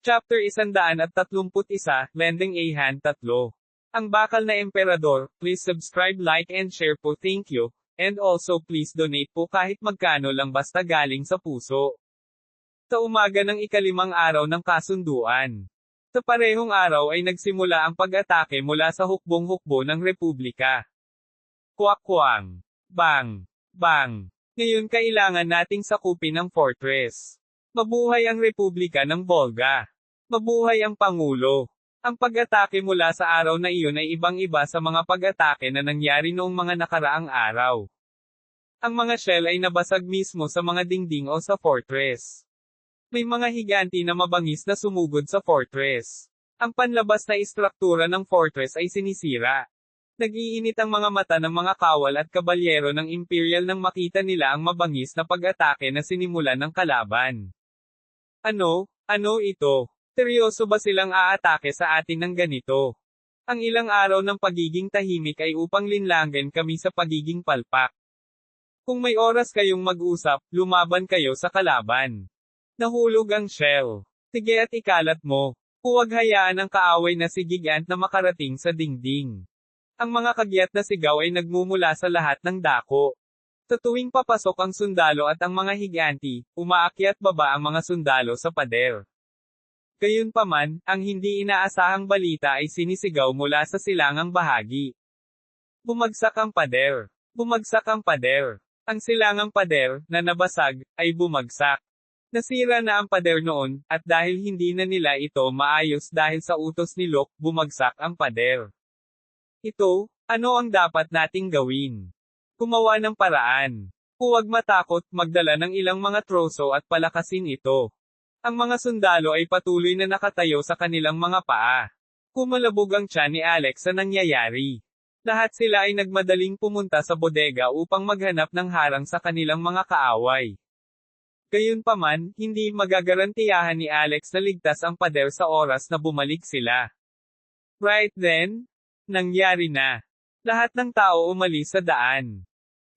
Chapter 131, Lending a Hand 3. Ang bakal na emperador, please subscribe, like and share po, thank you, and also please donate po kahit magkano lang basta galing sa puso. Sa umaga ng ikalimang araw ng kasunduan. Sa parehong araw ay nagsimula ang pag-atake mula sa hukbong-hukbo ng Republika. Kwak-kwang. Bang. Bang. Ngayon kailangan nating sakupin ang fortress. Mabuhay ang Republika ng Volga. Mabuhay ang Pangulo. Ang pag-atake mula sa araw na iyon ay ibang-iba sa mga pag-atake na nangyari noong mga nakaraang araw. Ang mga shell ay nabasag mismo sa mga dingding o sa fortress. May mga higanti na mabangis na sumugod sa fortress. Ang panlabas na istruktura ng fortress ay sinisira. Nag-iinit ang mga mata ng mga kawal at kabalyero ng Imperial nang makita nila ang mabangis na pag-atake na sinimulan ng kalaban. Ano ito? Seryoso ba silang aatake sa atin ng ganito? Ang ilang araw ng pagiging tahimik ay upang linlangan kami sa pagiging palpak. Kung may oras kayong mag-usap, lumaban kayo sa kalaban. Nahulog ang shell. Sige at ikalat mo. Huwag hayaan ang kaaway na si Gigant na makarating sa dingding. Ang mga kagyat na sigaw ay nagmumula sa lahat ng dako. Sa tuwing papasok ang sundalo at ang mga higanti, umaakyat baba ang mga sundalo sa pader. Gayunpaman, ang hindi inaasahang balita ay sinisigaw mula sa silangang bahagi. Bumagsak ang pader. Bumagsak ang pader. Ang silangang pader, na nabasag, ay bumagsak. Nasira na ang pader noon, at dahil hindi na nila ito maayos dahil sa utos ni Locke, bumagsak ang pader. Ito, ano ang dapat nating gawin? Gumawa ng paraan. Huwag matakot, magdala ng ilang mga troso at palakasin ito. Ang mga sundalo ay patuloy na nakatayo sa kanilang mga paa. Kumalabog ang tiyan ni Alex sa nangyayari. Lahat sila ay nagmadaling pumunta sa bodega upang maghanap ng harang sa kanilang mga kaaway. Gayunpaman, hindi magagarantiyahan ni Alex na ligtas ang pader sa oras na bumalik sila. Right then, nangyari na. Lahat ng tao umalis sa daan.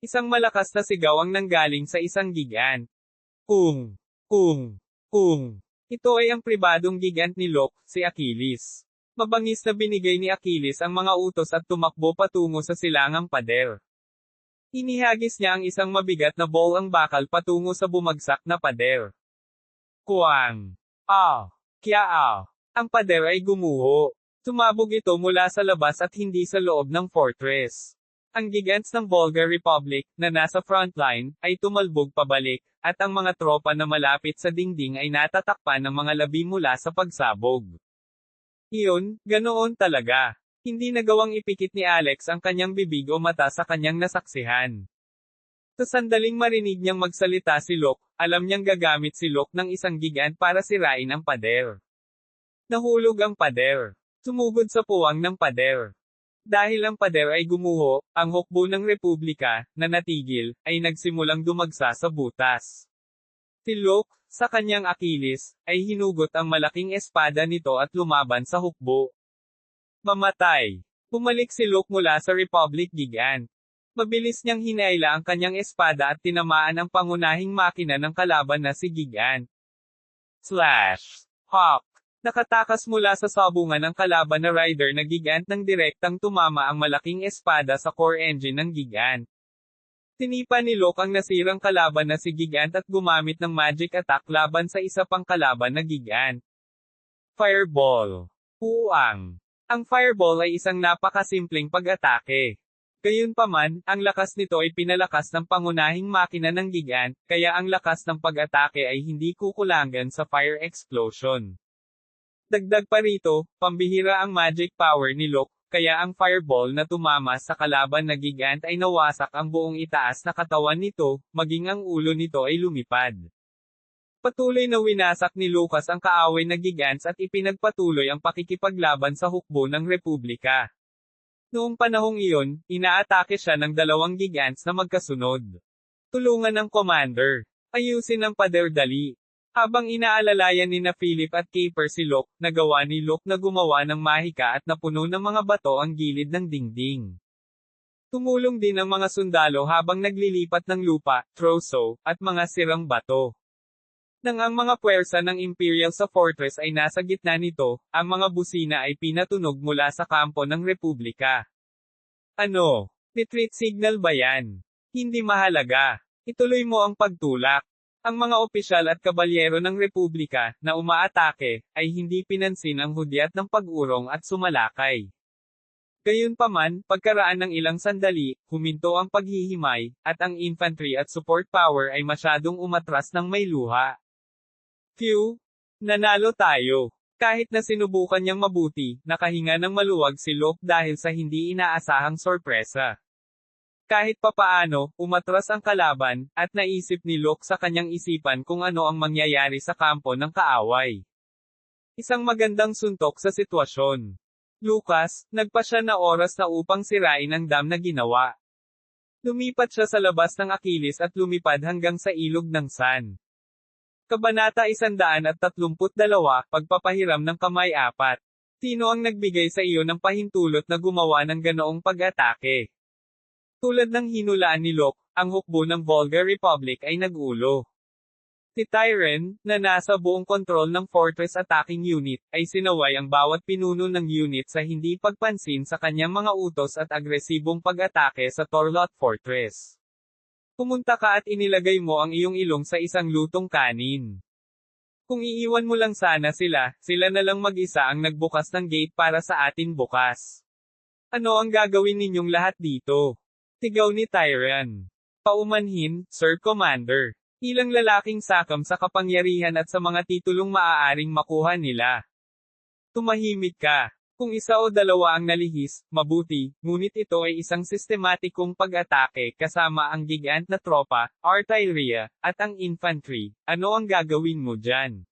Isang malakas na sigaw ang nanggaling sa isang gigant. Kung. Ito ay ang pribadong gigant ni Locke, si Achilles. Mabangis na binigay ni Achilles ang mga utos at tumakbo patungo sa silangang pader. Inihagis niya ang isang mabigat na ball ang bakal patungo sa bumagsak na pader. Kuwang. Ang pader ay gumuho. Tumabog ito mula sa labas at hindi sa loob ng fortress. Ang gigants ng Volga Republic, na nasa frontline, ay tumalbog pabalik, at ang mga tropa na malapit sa dingding ay natatakpan ng mga labi mula sa pagsabog. Iyon, ganoon talaga. Hindi nagawang ipikit ni Alex ang kanyang bibig o mata sa kanyang nasaksihan. Sa sandaling marinig niyang magsalita si Locke, alam niyang gagamit si Locke ng isang gigant para sirain ang pader. Nahulog ang pader. Sumugod sa puwang ng pader. Dahil ang pader ay gumuho, ang hukbo ng Republika, na natigil, ay nagsimulang dumagsa sa butas. Si Locke, sa kanyang Achilles, ay hinugot ang malaking espada nito at lumaban sa hukbo. Mamatay. Bumalik si Locke mula sa Republic Gigant. Mabilis niyang hinaila ang kanyang espada at tinamaan ang pangunahing makina ng kalaban na si Gigant. Slash. Hawk. Nakatakas mula sa sabungan ng kalaban na rider na gigant nang direktang tumama ang malaking espada sa core engine ng gigant. Tinipa ni Locke ang nasirang kalaban na si Gigant at gumamit ng magic attack laban sa isa pang kalaban na gigant. Fireball. Puwang. Ang fireball ay isang napakasimpleng pag-atake. Gayunpaman, ang lakas nito ay pinalakas ng pangunahing makina ng gigant, kaya ang lakas ng pag-atake ay hindi kukulangan sa fire explosion. Dagdag pa rito, pambihira ang magic power ni Locke, kaya ang fireball na tumama sa kalaban na gigant ay nawasak ang buong itaas na katawan nito, maging ang ulo nito ay lumipad. Patuloy na winasak ni Lucas ang kaaway na gigants at ipinagpatuloy ang pakikipaglaban sa hukbo ng Republika. Noong panahong iyon, inaatake siya ng dalawang gigants na magkasunod. Tulungan ng commander. Ayusin ang pader dali. Habang inaalalayan ni na Philip at Caper si Locke, nagawa ni Locke na gumawa ng mahika at napuno ng mga bato ang gilid ng dingding. Tumulong din ang mga sundalo habang naglilipat ng lupa, troso, at mga sirang bato. Nang ang mga puwersa ng Imperial sa fortress ay nasa gitna nito, ang mga busina ay pinatunog mula sa kampo ng Republika. Ano? Retreat signal ba yan? Hindi mahalaga. Ituloy mo ang pagtulak. Ang mga opisyal at kabalyero ng Republika, na umaatake, ay hindi pinansin ang hudyat ng pag-urong at sumalakay. Gayunpaman, pagkaraan ng ilang sandali, huminto ang paghihimay, at ang infantry at support power ay masyadong umatras ng may luha. Phew! Nanalo tayo. Kahit na sinubukan niyang mabuti, nakahinga ng maluwag si Locke dahil sa hindi inaasahang sorpresa. Kahit papaano, umatras ang kalaban, at naisip ni Locke sa kanyang isipan kung ano ang mangyayari sa kampo ng kaaway. Isang magandang suntok sa sitwasyon. Lucas, nagpa siya na oras na upang sirain ang dam na ginawa. Lumipat siya sa labas ng Achilles at lumipad hanggang sa ilog ng San. Kabanata 132, Pagpapahiram ng kamay 4. Sino ang nagbigay sa iyo ng pahintulot na gumawa ng ganoong pag-atake? Tulad ng hinulaan ni Locke, ang hukbo ng Volga Republic ay nag-ulo. Si Tyrion, na nasa buong kontrol ng Fortress Attacking Unit, ay sinaway ang bawat pinuno ng unit sa hindi pagpansin sa kanyang mga utos at agresibong pag-atake sa Torlot Fortress. Pumunta ka at inilagay mo ang iyong ilong sa isang lutong kanin. Kung iiwan mo lang sana sila na lang mag-isa ang nagbukas ng gate para sa atin bukas. Ano ang gagawin ninyong lahat dito? Sigaw ni Tyrion. Paumanhin, Sir Commander. Ilang lalaking sakam sa kapangyarihan at sa mga titulong maaaring makuha nila. Tumahimik ka. Kung isa o dalawa ang nalihis, mabuti, ngunit ito ay isang sistematikong pag-atake kasama ang gigant na tropa, artillery, at ang infantry. Ano ang gagawin mo dyan?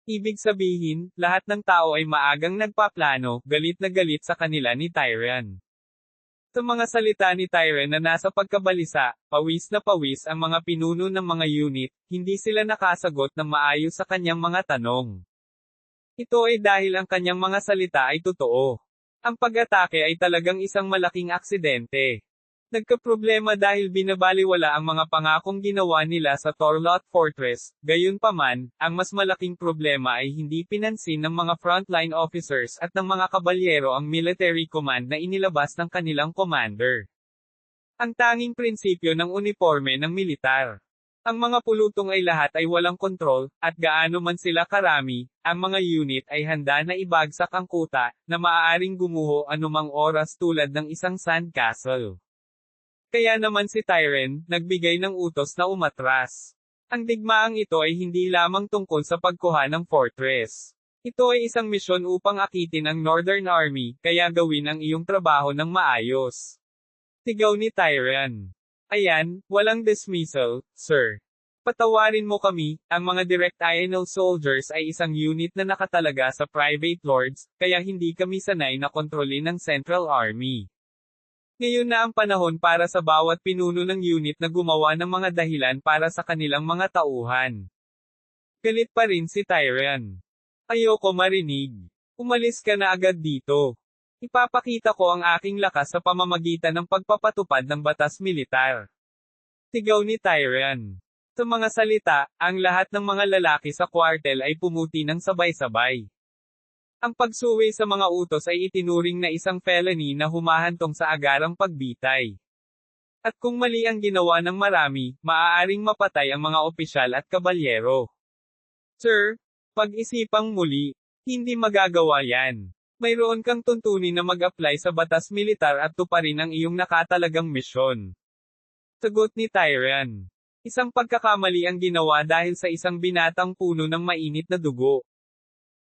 Ibig sabihin, lahat ng tao ay maagang nagpaplano, galit na galit sa kanila ni Tyrion. Sa mga salita ni Tyrion na nasa pagkabalisa, pawis na pawis ang mga pinuno ng mga unit, hindi sila nakasagot ng maayos sa kanyang mga tanong. Ito ay dahil ang kanyang mga salita ay totoo. Ang pag-atake ay talagang isang malaking aksidente. Nagkaproblema dahil binabaliwala ang mga pangakong ginawa nila sa Torlot Fortress, gayunpaman, ang mas malaking problema ay hindi pinansin ng mga frontline officers at ng mga kabalyero ang military command na inilabas ng kanilang commander. Ang tanging prinsipyo ng uniforme ng militar. Ang mga pulutong ay lahat ay walang kontrol, at gaano man sila karami, ang mga unit ay handa na ibagsak ang kuta, na maaaring gumuho anumang oras tulad ng isang sandcastle. Kaya naman si Tyrion, nagbigay ng utos na umatras. Ang digmaang ito ay hindi lamang tungkol sa pagkuha ng fortress. Ito ay isang misyon upang akitin ang Northern Army, kaya gawin ang iyong trabaho ng maayos. Sigaw ni Tyrion. Ayan, walang dismissal, sir. Patawarin mo kami, ang mga direct INL soldiers ay isang unit na nakatalaga sa private lords, kaya hindi kami sanay na kontrolin ng Central Army. Ngayon na ang panahon para sa bawat pinuno ng unit na gumawa ng mga dahilan para sa kanilang mga tauhan. Galit pa rin si Tyrion. Ayoko marinig. Umalis ka na agad dito. Ipapakita ko ang aking lakas sa pamamagitan ng pagpapatupad ng batas militar. Sigaw ni Tyrion. Sa mga salita, ang lahat ng mga lalaki sa kwartel ay pumuti ng sabay-sabay. Ang pagsuwi sa mga utos ay itinuring na isang felony na humahantong sa agarang pagbitay. At kung mali ang ginawa ng marami, maaaring mapatay ang mga opisyal at kabalyero. Sir, pag-isipang muli, hindi magagawa yan. Mayroon kang tuntunin na mag-apply sa batas militar at tuparin ang iyong nakatalagang misyon. Sagot ni Tyrion. Isang pagkakamali ang ginawa dahil sa isang binatang puno ng mainit na dugo.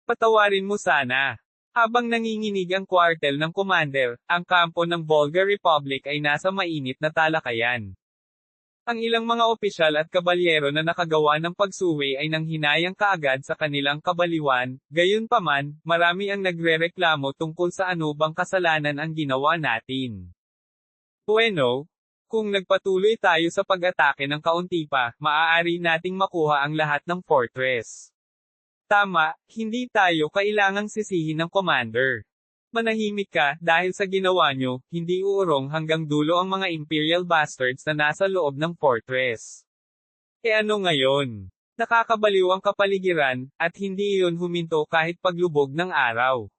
Patawarin mo sana. Habang nanginginig ang kwartel ng commander, ang kampo ng Volga Republic ay nasa mainit na talakayan. Ang ilang mga opisyal at kabalyero na nakagawa ng pagsuwi ay nanghinayang kaagad sa kanilang kabaliwan, gayunpaman, marami ang nagrereklamo tungkol sa ano bang kasalanan ang ginawa natin. Bueno, kung nagpatuloy tayo sa pag-atake ng kaunti pa, maaari nating makuha ang lahat ng fortress. Tama, hindi tayo kailangang sisihin ng commander. Manahimik ka, dahil sa ginawa nyo, hindi uurong hanggang dulo ang mga Imperial bastards na nasa loob ng fortress. E ano ngayon? Nakakabaliw ang kapaligiran, at hindi iyon huminto kahit paglubog ng araw.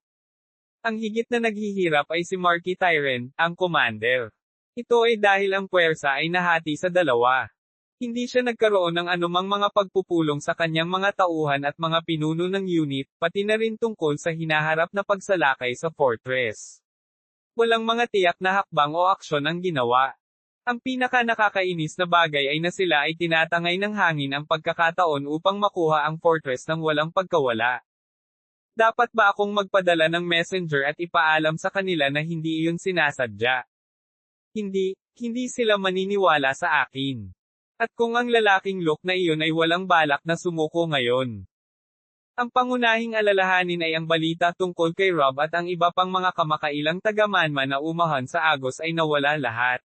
Ang higit na naghihirap ay si Marky Tyrant, ang commander. Ito ay dahil ang puwersa ay nahati sa dalawa. Hindi siya nagkaroon ng anumang mga pagpupulong sa kanyang mga tauhan at mga pinuno ng unit, pati na rin tungkol sa hinaharap na pagsalakay sa fortress. Walang mga tiyak na hakbang o aksyon ang ginawa. Ang pinaka-nakakainis na bagay ay na sila ay tinatangay ng hangin ang pagkakataon upang makuha ang fortress ng walang pagkawala. Dapat ba akong magpadala ng messenger at ipaalam sa kanila na hindi iyon sinasadya? Hindi sila maniniwala sa akin. At kung ang lalaking Luke na iyon ay walang balak na sumuko ngayon. Ang pangunahing alalahanin ay ang balita tungkol kay Rob at ang iba pang mga kamakailang taga-Manma na umahan sa Agos ay nawala lahat.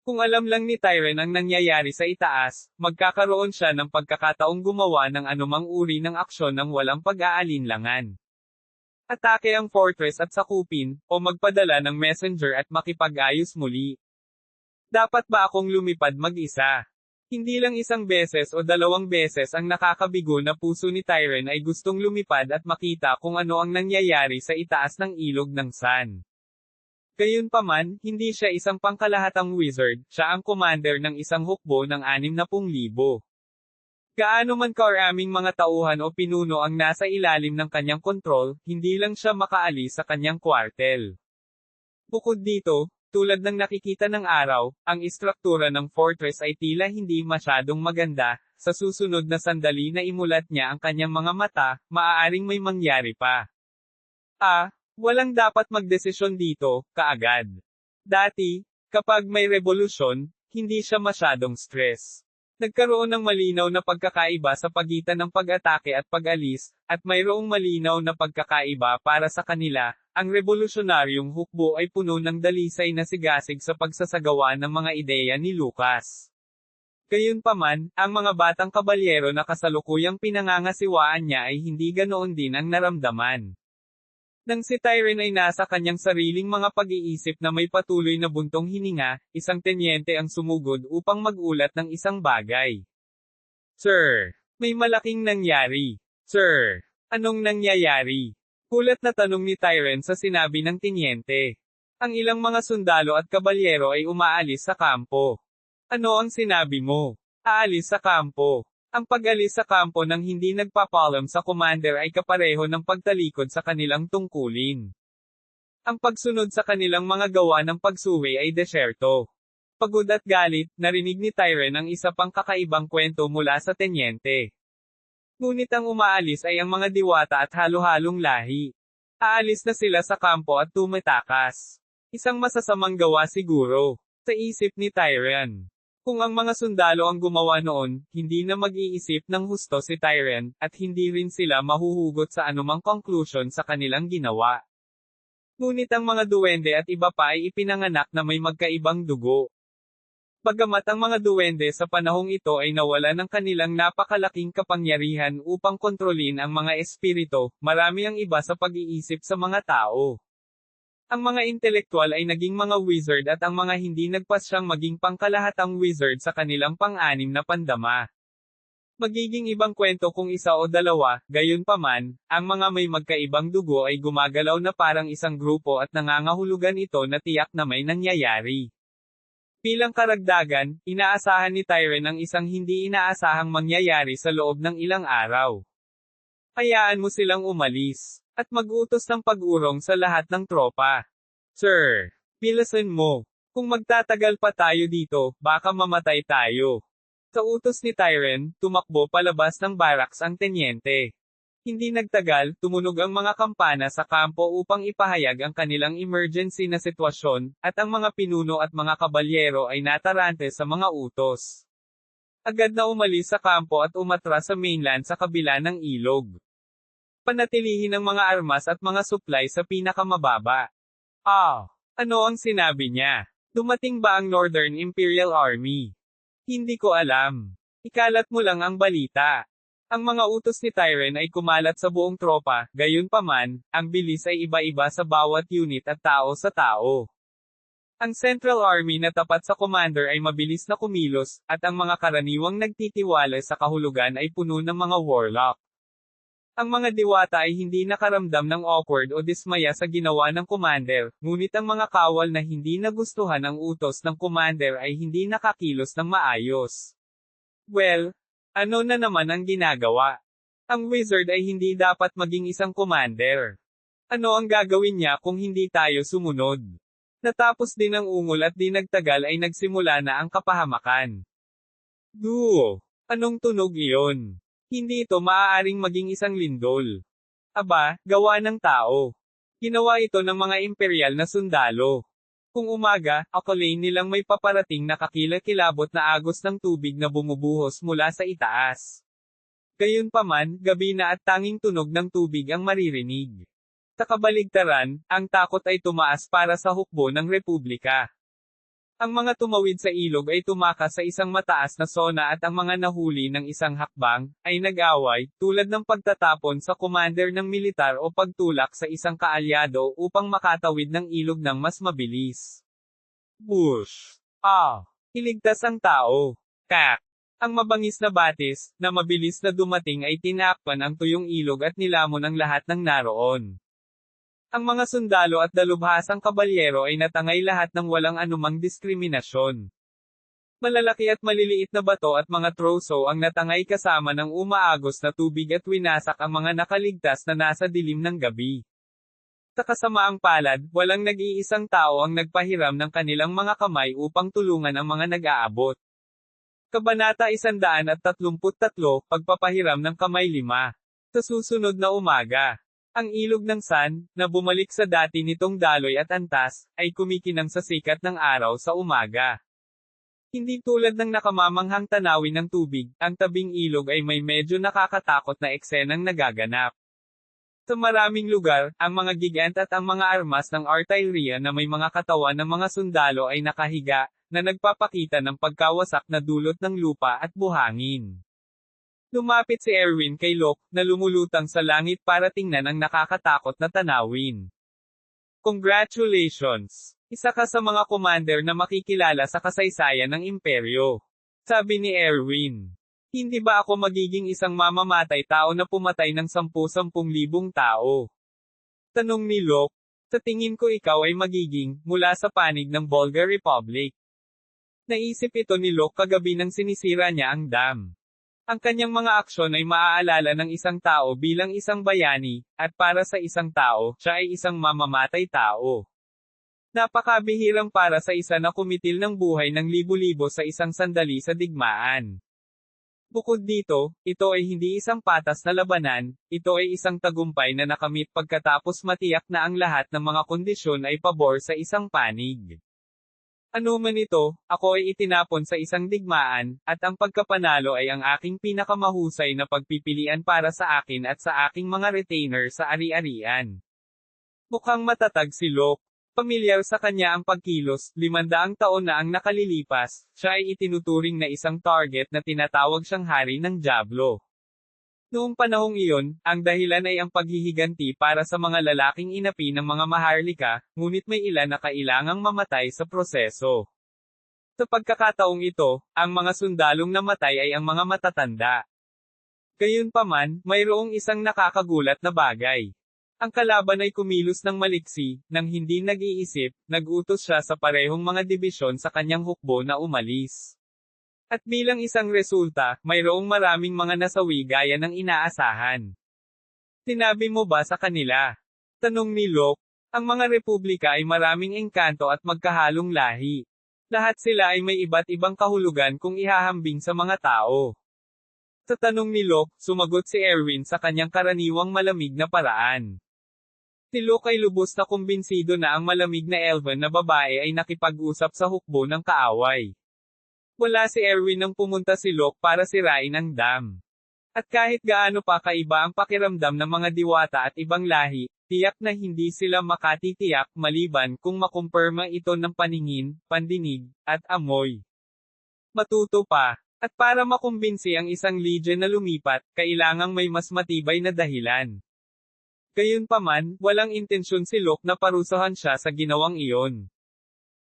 Kung alam lang ni Tyrant ang nangyayari sa itaas, magkakaroon siya ng pagkakataong gumawa ng anumang uri ng aksyon ng walang pag-aalinlangan. Atake ang fortress at sakupin, o magpadala ng messenger at makipag-ayos muli. Dapat ba akong lumipad mag-isa? Hindi lang isang beses o dalawang beses ang nakakabigo na puso ni Tyrant ay gustong lumipad at makita kung ano ang nangyayari sa itaas ng ilog ng Sun. Gayunpaman, hindi siya isang pangkalahatang wizard, siya ang commander ng isang hukbo ng 60,000. Gaano man karaming mga tauhan o pinuno ang nasa ilalim ng kanyang kontrol, hindi lang siya makaalis sa kanyang kwartel. Bukod dito, tulad ng nakikita ng araw, ang istruktura ng fortress ay tila hindi masyadong maganda. Sa susunod na sandali na imulat niya ang kanyang mga mata, maaaring may mangyari pa. Walang dapat magdesisyon dito, kaagad. Dati, kapag may revolusyon, hindi siya masyadong stress. Nagkaroon ng malinaw na pagkakaiba sa pagitan ng pag-atake at pag-alis, at mayroong malinaw na pagkakaiba para sa kanila. Ang revolusyonaryong hukbo ay puno ng dalisay na sigasig sa pagsasagawa ng mga ideya ni Lucas. Gayunpaman, ang mga batang kabalyero na kasalukuyang pinangangasiwaan niya ay hindi ganoon din ang naramdaman. Nang si Tyrant ay nasa kanyang sariling mga pag-iisip na may patuloy na buntong hininga, isang tenyente ang sumugod upang mag-ulat ng isang bagay. Sir, may malaking nangyari. Sir, anong nangyayari? Kulat na tanong ni Tyrant sa sinabi ng tenyente. Ang ilang mga sundalo at kabalyero ay umaalis sa kampo. Ano ang sinabi mo? Aalis sa kampo. Ang pag-alis sa kampo ng hindi nagpapaalam sa commander ay kapareho ng pagtalikod sa kanilang tungkulin. Ang pagsunod sa kanilang mga gawa ng pagsuwi ay desyerto. Pagod at galit, narinig ni Tyrant ang isa pang kakaibang kwento mula sa tenyente. Ngunit ang umaalis ay ang mga diwata at halo-halong lahi. Aalis na sila sa kampo at tumatakas. Isang masasamang gawa siguro, sa isip ni Tyrant. Kung ang mga sundalo ang gumawa noon, hindi na mag-iisip ng husto si Tyrant, at hindi rin sila mahuhugot sa anumang conclusion sa kanilang ginawa. Ngunit ang mga duwende at iba pa ay ipinanganak na may magkaibang dugo. Bagamat ang mga duwende sa panahong ito ay nawala ng kanilang napakalaking kapangyarihan upang kontrolin ang mga espiritu, marami ang iba sa pag-iisip sa mga tao. Ang mga intelektual ay naging mga wizard at ang mga hindi nagpasyang maging pangkalahatang wizard sa kanilang pang-anim na pandama. Magiging ibang kwento kung isa o dalawa, gayunpaman, ang mga may magkaibang dugo ay gumagalaw na parang isang grupo at nangangahulugan ito na tiyak na may nangyayari. Bilang karagdagan, inaasahan ni Tyrant ang isang hindi inaasahang mangyayari sa loob ng ilang araw. Hayaan mo silang umalis. At mag-utos ng pag-urong sa lahat ng tropa. Sir, bilisan mo. Kung magtatagal pa tayo dito, baka mamatay tayo. Sa utos ni Tyrant, tumakbo palabas ng barracks ang tenyente. Hindi nagtagal, tumunog ang mga kampana sa kampo upang ipahayag ang kanilang emergency na sitwasyon, at ang mga pinuno at mga kabalyero ay natarante sa mga utos. Agad na umalis sa kampo at umatras sa mainland sa kabila ng ilog. Panatilihin ang mga armas at mga supply sa pinakamababa. Ano ang sinabi niya? Dumating ba ang Northern Imperial Army? Hindi ko alam. Ikalat mo lang ang balita. Ang mga utos ni Tyrant ay kumalat sa buong tropa, gayunpaman, ang bilis ay iba-iba sa bawat unit at tao sa tao. Ang Central Army na tapat sa commander ay mabilis na kumilos, at ang mga karaniwang nagtitiwala sa kahulugan ay puno ng mga warlock. Ang mga diwata ay hindi nakaramdam ng awkward o dismaya sa ginawa ng commander, ngunit ang mga kawal na hindi nagustuhan ang utos ng commander ay hindi nakakilos ng maayos. Well, ano na naman ang ginagawa? Ang wizard ay hindi dapat maging isang commander. Ano ang gagawin niya kung hindi tayo sumunod? Natapos din ang ungol at di nagtagal ay nagsimula na ang kapahamakan. Duo. Anong tunog iyon? Hindi ito maaaring maging isang lindol. Aba, gawa ng tao. Ginawa ito ng mga imperial na sundalo. Kung umaga, akalain nilang may paparating na kakilakilabot na agos ng tubig na bumubuhos mula sa itaas. Gayunpaman, gabi na at tanging tunog ng tubig ang maririnig. Sa kabaligtaran, ang takot ay tumaas para sa hukbo ng Republika. Ang mga tumawid sa ilog ay tumakas sa isang mataas na sona at ang mga nahuli ng isang hakbang, ay nag-away, tulad ng pagtatapon sa commander ng militar o pagtulak sa isang kaalyado upang makatawid ng ilog ng mas mabilis. Bush! Iligtas ang tao. Kak! Ang mabangis na batis, na mabilis na dumating ay tinakpan ang tuyong ilog at nilamon ang lahat ng naroon. Ang mga sundalo at dalubhasang kabalyero ay natangay lahat ng walang anumang diskriminasyon. Malalaki at maliliit na bato at mga troso ang natangay kasama ng umaagos na tubig at winasak ang mga nakaligtas na nasa dilim ng gabi. Sa kasamaang palad, walang nag-iisang tao ang nagpahiram ng kanilang mga kamay upang tulungan ang mga nag-aabot. Kabanata 133, Pagpapahiram ng kamay 5. Sa susunod na umaga, ang ilog ng San, na bumalik sa dati nitong daloy at antas, ay kumikinang sa sikat ng araw sa umaga. Hindi tulad ng nakamamanghang tanawin ng tubig, ang tabing ilog ay may medyo nakakatakot na eksenang nagaganap. Sa maraming lugar, ang mga gigant at ang mga armas ng artillery na may mga katawan ng mga sundalo ay nakahiga, na nagpapakita ng pagkawasak na dulot ng lupa at buhangin. Lumapit si Erwin kay Locke, na lumulutang sa langit para tingnan ang nakakatakot na tanawin. Congratulations! Isa ka sa mga commander na makikilala sa kasaysayan ng imperyo. Sabi ni Erwin. Hindi ba ako magiging isang mamamatay tao na pumatay ng 10,000 tao? Tanong ni Locke. Sa tingin ko ikaw ay magiging, mula sa panig ng Bulgar Republic. Naisip ito ni Locke kagabi nang sinisira niya ang dam. Ang kanyang mga aksyon ay maaalala ng isang tao bilang isang bayani, at para sa isang tao, siya ay isang mamamatay tao. Napakabihirang para sa isa na kumitil ng buhay ng libo-libo sa isang sandali sa digmaan. Bukod dito, ito ay hindi isang patas na labanan, ito ay isang tagumpay na nakamit pagkatapos matiyak na ang lahat ng mga kondisyon ay pabor sa isang panig. Ano man ito, ako ay itinapon sa isang digmaan, at ang pagkapanalo ay ang aking pinakamahusay na pagpipilian para sa akin at sa aking mga retainer sa ari-arian. Mukhang matatag si Locke. Pamilyar sa kanya ang pagkilos, 500 taon na ang nakalilipas, siya ay itinuturing na isang target na tinatawag siyang hari ng Diablo. Noong panahong iyon, ang dahilan ay ang paghihiganti para sa mga lalaking inapi ng mga maharlika, ngunit may ilan na kailangang mamatay sa proseso. Sa pagkakataong ito, ang mga sundalong namatay ay ang mga matatanda. Gayunpaman, mayroong isang nakakagulat na bagay. Ang kalaban ay kumilos ng maliksi, nang hindi nag-iisip, nag-utos siya sa parehong mga dibisyon sa kanyang hukbo na umalis. At bilang isang resulta, mayroong maraming mga nasawi gaya ng inaasahan. Sinabi mo ba sa kanila? Tanong ni Locke. Ang mga republika ay maraming engkanto at magkahalong lahi. Lahat sila ay may iba't ibang kahulugan kung ihahambing sa mga tao. Sa tanong ni Locke, sumagot si Erwin sa kanyang karaniwang malamig na paraan. Si Locke ay lubos na kumbinsido na ang malamig na elven na babae ay nakipag-usap sa hukbo ng kaaway. Wala si Erwin nang pumunta si Locke para sirain ang dam. At kahit gaano pa kaiba ang pakiramdam ng mga diwata at ibang lahi, tiyak na hindi sila makatitiyak maliban kung makumpirma ito ng paningin, pandinig, at amoy. Matuto pa. At para makumbinsi ang isang legion na lumipat, kailangang may mas matibay na dahilan. Gayunpaman, walang intensyon si Locke na parusahan siya sa ginawang iyon.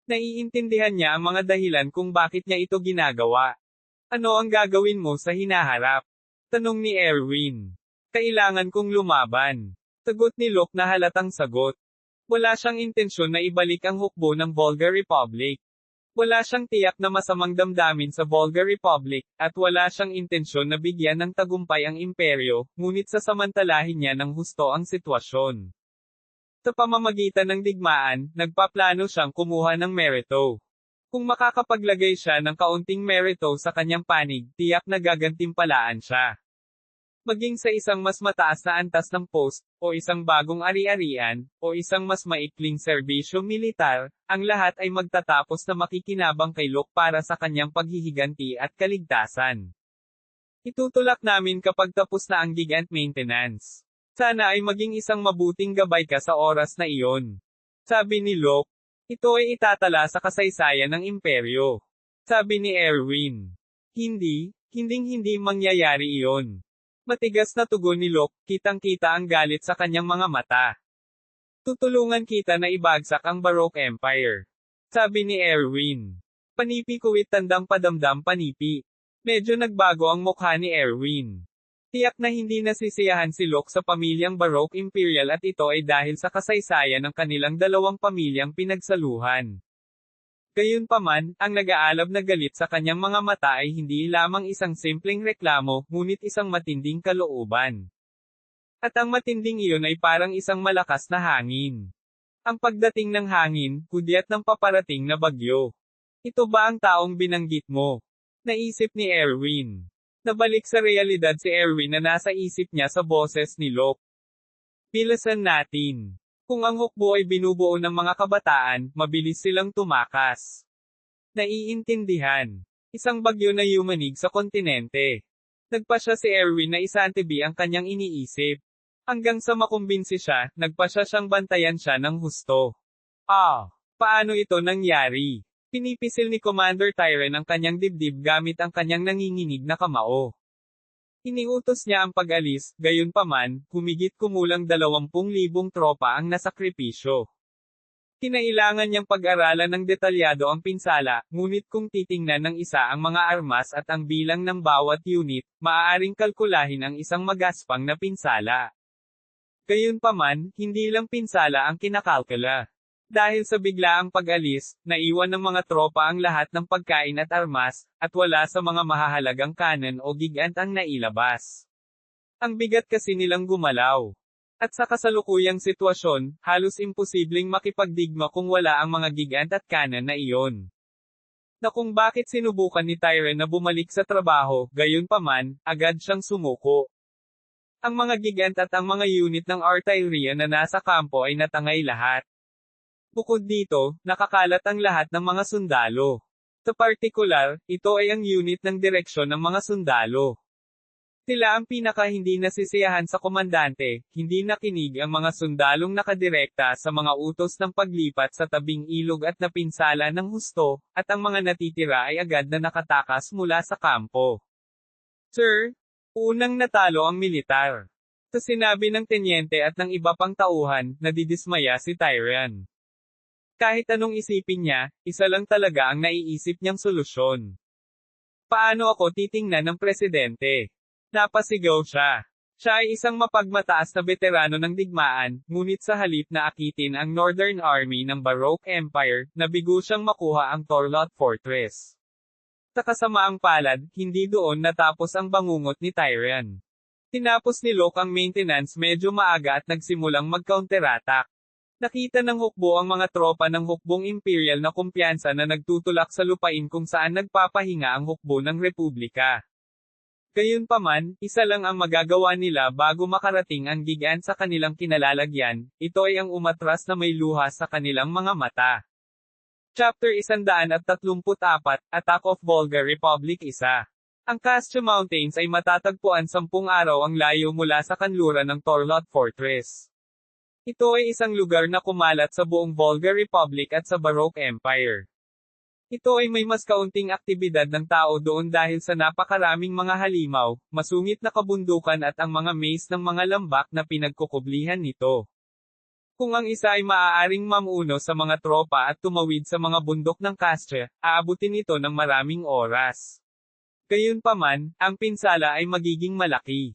Naiintindihan niya ang mga dahilan kung bakit niya ito ginagawa. Ano ang gagawin mo sa hinaharap? Tanong ni Erwin. Kailangan kong lumaban. Sagot ni Locke na halatang sagot. Wala siyang intensyon na ibalik ang hukbo ng Volga Republic. Wala siyang tiyak na masamang damdamin sa Volga Republic, at wala siyang intensyon na bigyan ng tagumpay ang imperyo, ngunit sasamantalahin niya ng husto ang sitwasyon. Sa pamamagitan ng digmaan, nagpaplano siyang kumuha ng merito. Kung makakapaglagay siya ng kaunting merito sa kanyang panig, tiyak na gagantimpalaan siya. Maging sa isang mas mataas na antas ng post, o isang bagong ari-arian, o isang mas maikling serbisyo militar, ang lahat ay magtatapos na makikinabang kay Locke para sa kanyang paghihiganti at kaligtasan. Itutulak namin kapag tapos na ang gigant maintenance. Sana ay maging isang mabuting gabay ka sa oras na iyon. Sabi ni Locke. Ito ay itatala sa kasaysayan ng imperyo. Sabi ni Erwin. Hindi mangyayari iyon. Matigas na tugon ni Locke, kitang-kita ang galit sa kanyang mga mata. Tutulungan kita na ibagsak ang Baroque Empire. Sabi ni Erwin. Panipi kuwit tandang padamdam panipi. Medyo nagbago ang mukha ni Erwin. Tiyak na hindi nasisiyahan si Locke sa pamilyang Baroque Imperial at ito ay dahil sa kasaysayan ng kanilang dalawang pamilyang pinagsaluhan. Gayunpaman, ang nag-aalab na galit sa kanyang mga mata ay hindi lamang isang simpleng reklamo, ngunit isang matinding kalooban. At ang matinding iyon ay parang isang malakas na hangin. Ang pagdating ng hangin, kudyat ng paparating na bagyo. Ito ba ang taong binanggit mo? Naisip ni Erwin. Nabalik sa realidad si Erwin na nasa isip niya sa boses ni Locke. Bilasan natin. Kung ang hukbo ay binubuo ng mga kabataan, mabilis silang tumakas. Naiintindihan. Isang bagyo na yumanig sa kontinente. Nagpa siya si Erwin na isantibi ang kanyang iniisip. Hanggang sa makumbinsi siya, nagpa siya siyang bantayan siya ng husto. Paano ito nangyari? Pinipisil ni Commander Tyrion ang kanyang dibdib gamit ang kanyang nanginginig na kamao. Iniutos niya ang pag-alis, gayunpaman, humigit kumulang 20,000 tropa ang nasakripisyo. Kinailangan niyang pag-aralan ng detalyado ang pinsala, ngunit kung titingnan ng isa ang mga armas at ang bilang ng bawat unit, maaaring kalkulahin ang isang magaspang na pinsala. Gayunpaman, hindi lang pinsala ang kinakalkula. Dahil sa biglaang pag-alis, naiwan ng mga tropa ang lahat ng pagkain at armas, at wala sa mga mahahalagang kanon o gigant ang nailabas. Ang bigat kasi nilang gumalaw. At sa kasalukuyang sitwasyon, halos imposibleng makipagdigma kung wala ang mga gigant at kanon na iyon. Na kung bakit sinubukan ni Tyrion na bumalik sa trabaho, gayunpaman, agad siyang sumuko. Ang mga gigant at ang mga unit ng artillery na nasa kampo ay natangay lahat. Bukod dito, nakakalat ang lahat ng mga sundalo. Sa partikular, ito ay ang unit ng direksyon ng mga sundalo. Sila ang pinaka hindi nasisiyahan sa komandante, hindi nakinig ang mga sundalong nakadirekta sa mga utos ng paglipat sa tabing ilog at napinsala ng husto, at ang mga natitira ay agad na nakatakas mula sa kampo. Sir, unang natalo ang militar. Sa sinabi ng tenyente at ng iba pang tauhan, nadidismaya si Tyrion. Kahit anong isipin niya, isa lang talaga ang naiisip niyang solusyon. Paano ako titingnan ng presidente? Napasigaw siya. Siya ay isang mapagmataas na veterano ng digmaan, ngunit sa halip na akitin ang Northern Army ng Baroque Empire, nabigo siyang makuha ang Torlot Fortress. Sa kasamaang palad, hindi doon natapos ang bangungot ni Tyrion. Tinapos ni Locke ang maintenance medyo maaga at nagsimulang mag-counterattack. Nakita ng hukbo ang mga tropa ng hukbong imperial na kumpiyansa na nagtutulak sa lupain kung saan nagpapahinga ang hukbo ng republika. Gayunpaman, isa lang ang magagawa nila bago makarating ang gigant sa kanilang kinalalagyan, ito ay ang umatras na may luha sa kanilang mga mata. Chapter 134, Attack of Volga Republic 1. Ang Kastya Mountains ay matatagpuan 10 araw ang layo mula sa kanluran ng Torlot Fortress. Ito ay isang lugar na kumalat sa buong Volga Republic at sa Baroque Empire. Ito ay may mas kaunting aktibidad ng tao doon dahil sa napakaraming mga halimaw, masungit na kabundukan at ang mga maze ng mga lambak na pinagkukublihan nito. Kung ang isa ay maaaring mamuno sa mga tropa at tumawid sa mga bundok ng Castria, aabutin ito ng maraming oras. Gayunpaman, ang pinsala ay magiging malaki.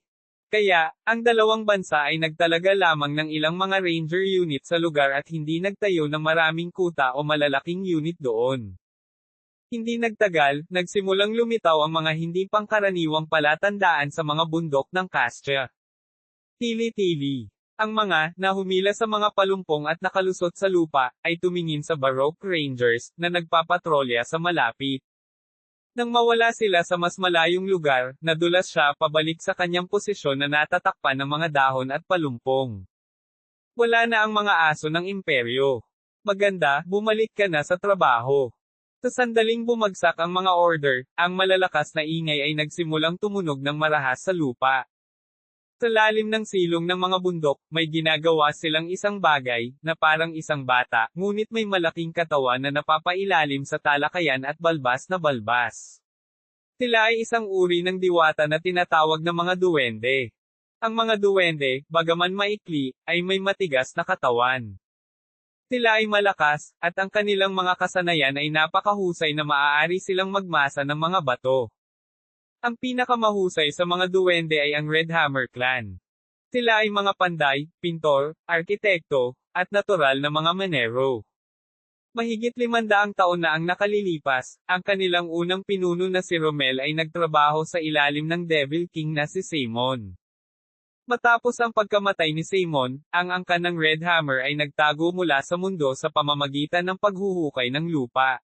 Kaya, ang dalawang bansa ay nagtalaga lamang ng ilang mga ranger unit sa lugar at hindi nagtayo ng maraming kuta o malalaking unit doon. Hindi nagtagal, nagsimulang lumitaw ang mga hindi pangkaraniwang palatandaan sa mga bundok ng Castria. Tili-tili. Ang mga, na humila sa mga palumpong at nakalusot sa lupa, ay tumingin sa Baroque Rangers, na nagpapatrolya sa malapit. Nang mawala sila sa mas malayong lugar, nadulas siya pabalik sa kanyang posisyon na natatakpan ng mga dahon at palumpong. Wala na ang mga aso ng imperyo. Maganda, bumalik ka na sa trabaho. Sa sandaling bumagsak ang mga order, ang malalakas na ingay ay nagsimulang tumunog ng marahas sa lupa. Sa lalim ng silong ng mga bundok, may ginagawa silang isang bagay, na parang isang bata, ngunit may malaking katawan na napapailalim sa talakayan at balbas na balbas. Sila ay isang uri ng diwata na tinatawag na mga duwende. Ang mga duwende, bagaman maikli, ay may matigas na katawan. Sila ay malakas, at ang kanilang mga kasanayan ay napakahusay na maaari silang magmasa ng mga bato. Ang pinakamahusay sa mga duwende ay ang Red Hammer Clan. Sila ay mga panday, pintor, arkitekto, at natural na mga manero. Mahigit 500 taon na ang nakalilipas, ang kanilang unang pinuno na si Rommel ay nagtrabaho sa ilalim ng Devil King na si Simon. Matapos ang pagkamatay ni Simon, ang angkan ng Red Hammer ay nagtago mula sa mundo sa pamamagitan ng paghuhukay ng lupa.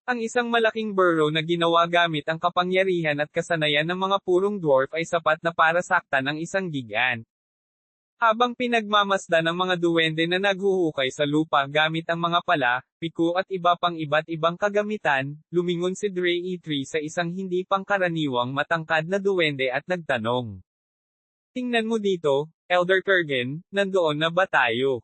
Ang isang malaking burrow na ginawa gamit ang kapangyarihan at kasanayan ng mga purong dwarf ay sapat na para saktan ang isang gigant. Habang pinagmamasdan ng mga duwende na naghuhukay sa lupa gamit ang mga pala, piko at iba pang iba't ibang kagamitan, lumingon si Dre E3 sa isang hindi pangkaraniwang matangkad na duwende at nagtanong. Tingnan mo dito, Elder Kurgan, nandoon na ba tayo?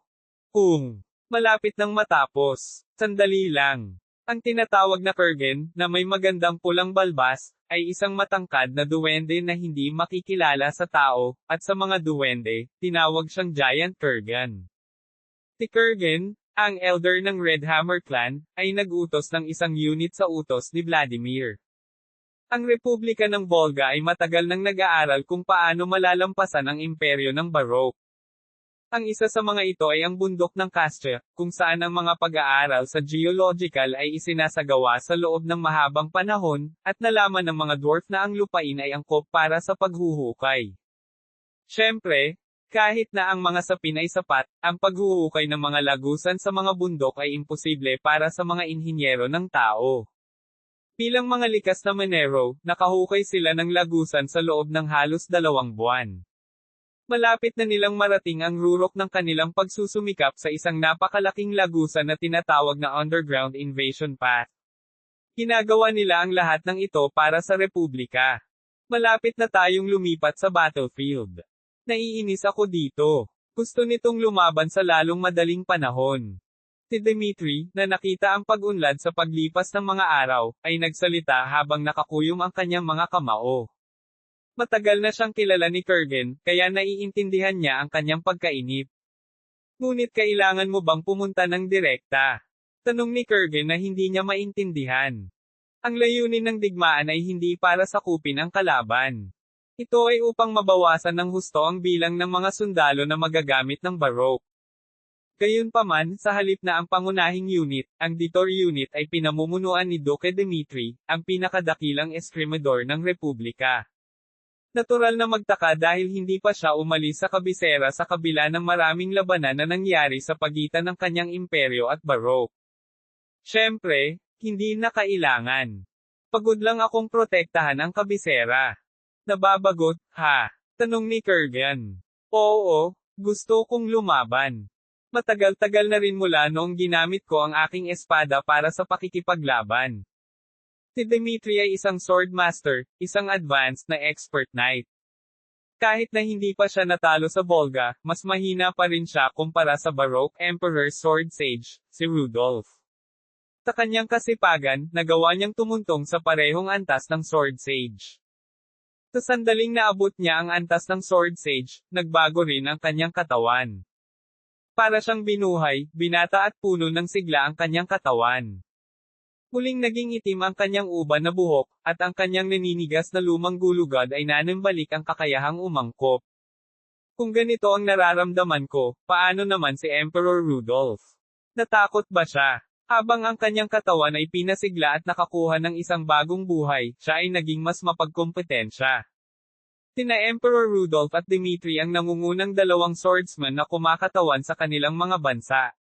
Malapit nang matapos. Sandali lang. Ang tinatawag na Kurgan, na may magandang pulang balbas, ay isang matangkad na duwende na hindi makikilala sa tao, at sa mga duwende, tinawag siyang Giant Kurgan. Si Kurgan, ang elder ng Red Hammer Clan, ay nag-utos ng isang unit sa utos ni Vladimir. Ang Republika ng Volga ay matagal nang nag-aaral kung paano malalampasan ang imperyo ng Baroque. Ang isa sa mga ito ay ang bundok ng Castria, kung saan ang mga pag-aaral sa geological ay isinasagawa sa loob ng mahabang panahon, at nalaman ng mga dwarf na ang lupain ay angkop para sa paghuhukay. Siyempre, kahit na ang mga sapin ay sapat, ang paghuhukay ng mga lagusan sa mga bundok ay imposible para sa mga inhinyero ng tao. Bilang mga likas na manero, nakahukay sila ng lagusan sa loob ng halos 2 buwan. Malapit na nilang marating ang rurok ng kanilang pagsusumikap sa isang napakalaking lagusan na tinatawag na Underground Invasion Path. Ginagawa nila ang lahat ng ito para sa Republika. Malapit na tayong lumipat sa battlefield. Naiinis ako dito. Gusto nitong lumaban sa lalong madaling panahon. Si Dmitri, na nakita ang pag-unlad sa paglipas ng mga araw, ay nagsalita habang nakakuyom ang kanyang mga kamao. Matagal na siyang kilala ni Kurgan, kaya naiintindihan niya ang kanyang pagkainip. Ngunit kailangan mo bang pumunta ng direkta? Tanong ni Kurgan na hindi niya maintindihan. Ang layunin ng digmaan ay hindi para sakupin ang kalaban. Ito ay upang mabawasan ng husto ang bilang ng mga sundalo na magagamit ng Baroque. Gayunpaman, sa halip na ang pangunahing unit, ang Ditor unit ay pinamumunuan ni Duque Dmitri, ang pinakadakilang eskrimador ng Republika. Natural na magtaka dahil hindi pa siya umalis sa kabisera sa kabila ng maraming labanan na nangyari sa pagitan ng kanyang imperyo at Baroque. Siyempre, hindi na kailangan. Pagod lang akong protektahan ang kabisera. Nababagot, ha? Tanong ni Kurgan. Oo, gusto kong lumaban. Matagal-tagal na rin mula noong ginamit ko ang aking espada para sa pakikipaglaban. Si Dmitri ay isang sword master, isang advanced na expert knight. Kahit na hindi pa siya natalo sa Volga, mas mahina pa rin siya kumpara sa Baroque Emperor Sword Sage, si Rudolph. Sa kanyang kasipagan, nagawa niyang tumuntong sa parehong antas ng Sword Sage. Sa sandaling naabot niya ang antas ng Sword Sage, nagbago rin ang kanyang katawan. Para siyang binuhay, binata at puno ng sigla ang kanyang katawan. Muling naging itim ang kanyang uban na buhok, at ang kanyang naninigas na lumang gulugad ay nanambalik ang kakayahang umangkop. Kung ganito ang nararamdaman ko, paano naman si Emperor Rudolph? Natakot ba siya? Habang ang kanyang katawan ay pinasigla at nakakuha ng isang bagong buhay, siya ay naging mas mapagkompetensya. Sina Emperor Rudolph at Dmitri ang nangungunang dalawang swordsman na kumakatawan sa kanilang mga bansa.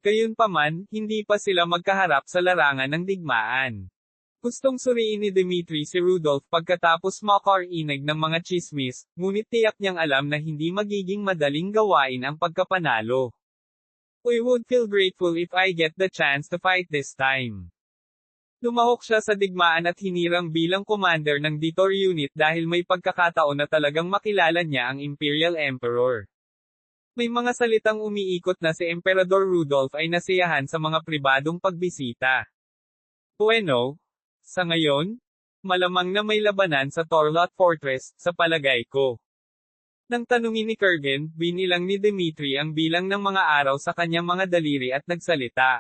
Gayunpaman, hindi pa sila magkaharap sa larangan ng digmaan. Gustong suriin ni Dmitri si Rudolph pagkatapos makarinig ng mga chismis, ngunit tiyak niyang alam na hindi magiging madaling gawain ang pagkapanalo. I would feel grateful if I get the chance to fight this time. Lumahok siya sa digmaan at hinirang bilang commander ng Detour Unit dahil may pagkakataon na talagang makilala niya ang Imperial Emperor. May mga salitang umiikot na si Emperador Rudolph ay nasiyahan sa mga pribadong pagbisita. Bueno, sa ngayon, malamang na may labanan sa Torlot Fortress, sa palagay ko. Nang tanungin ni Kurgan, binilang ni Dmitri ang bilang ng mga araw sa kanyang mga daliri at nagsalita.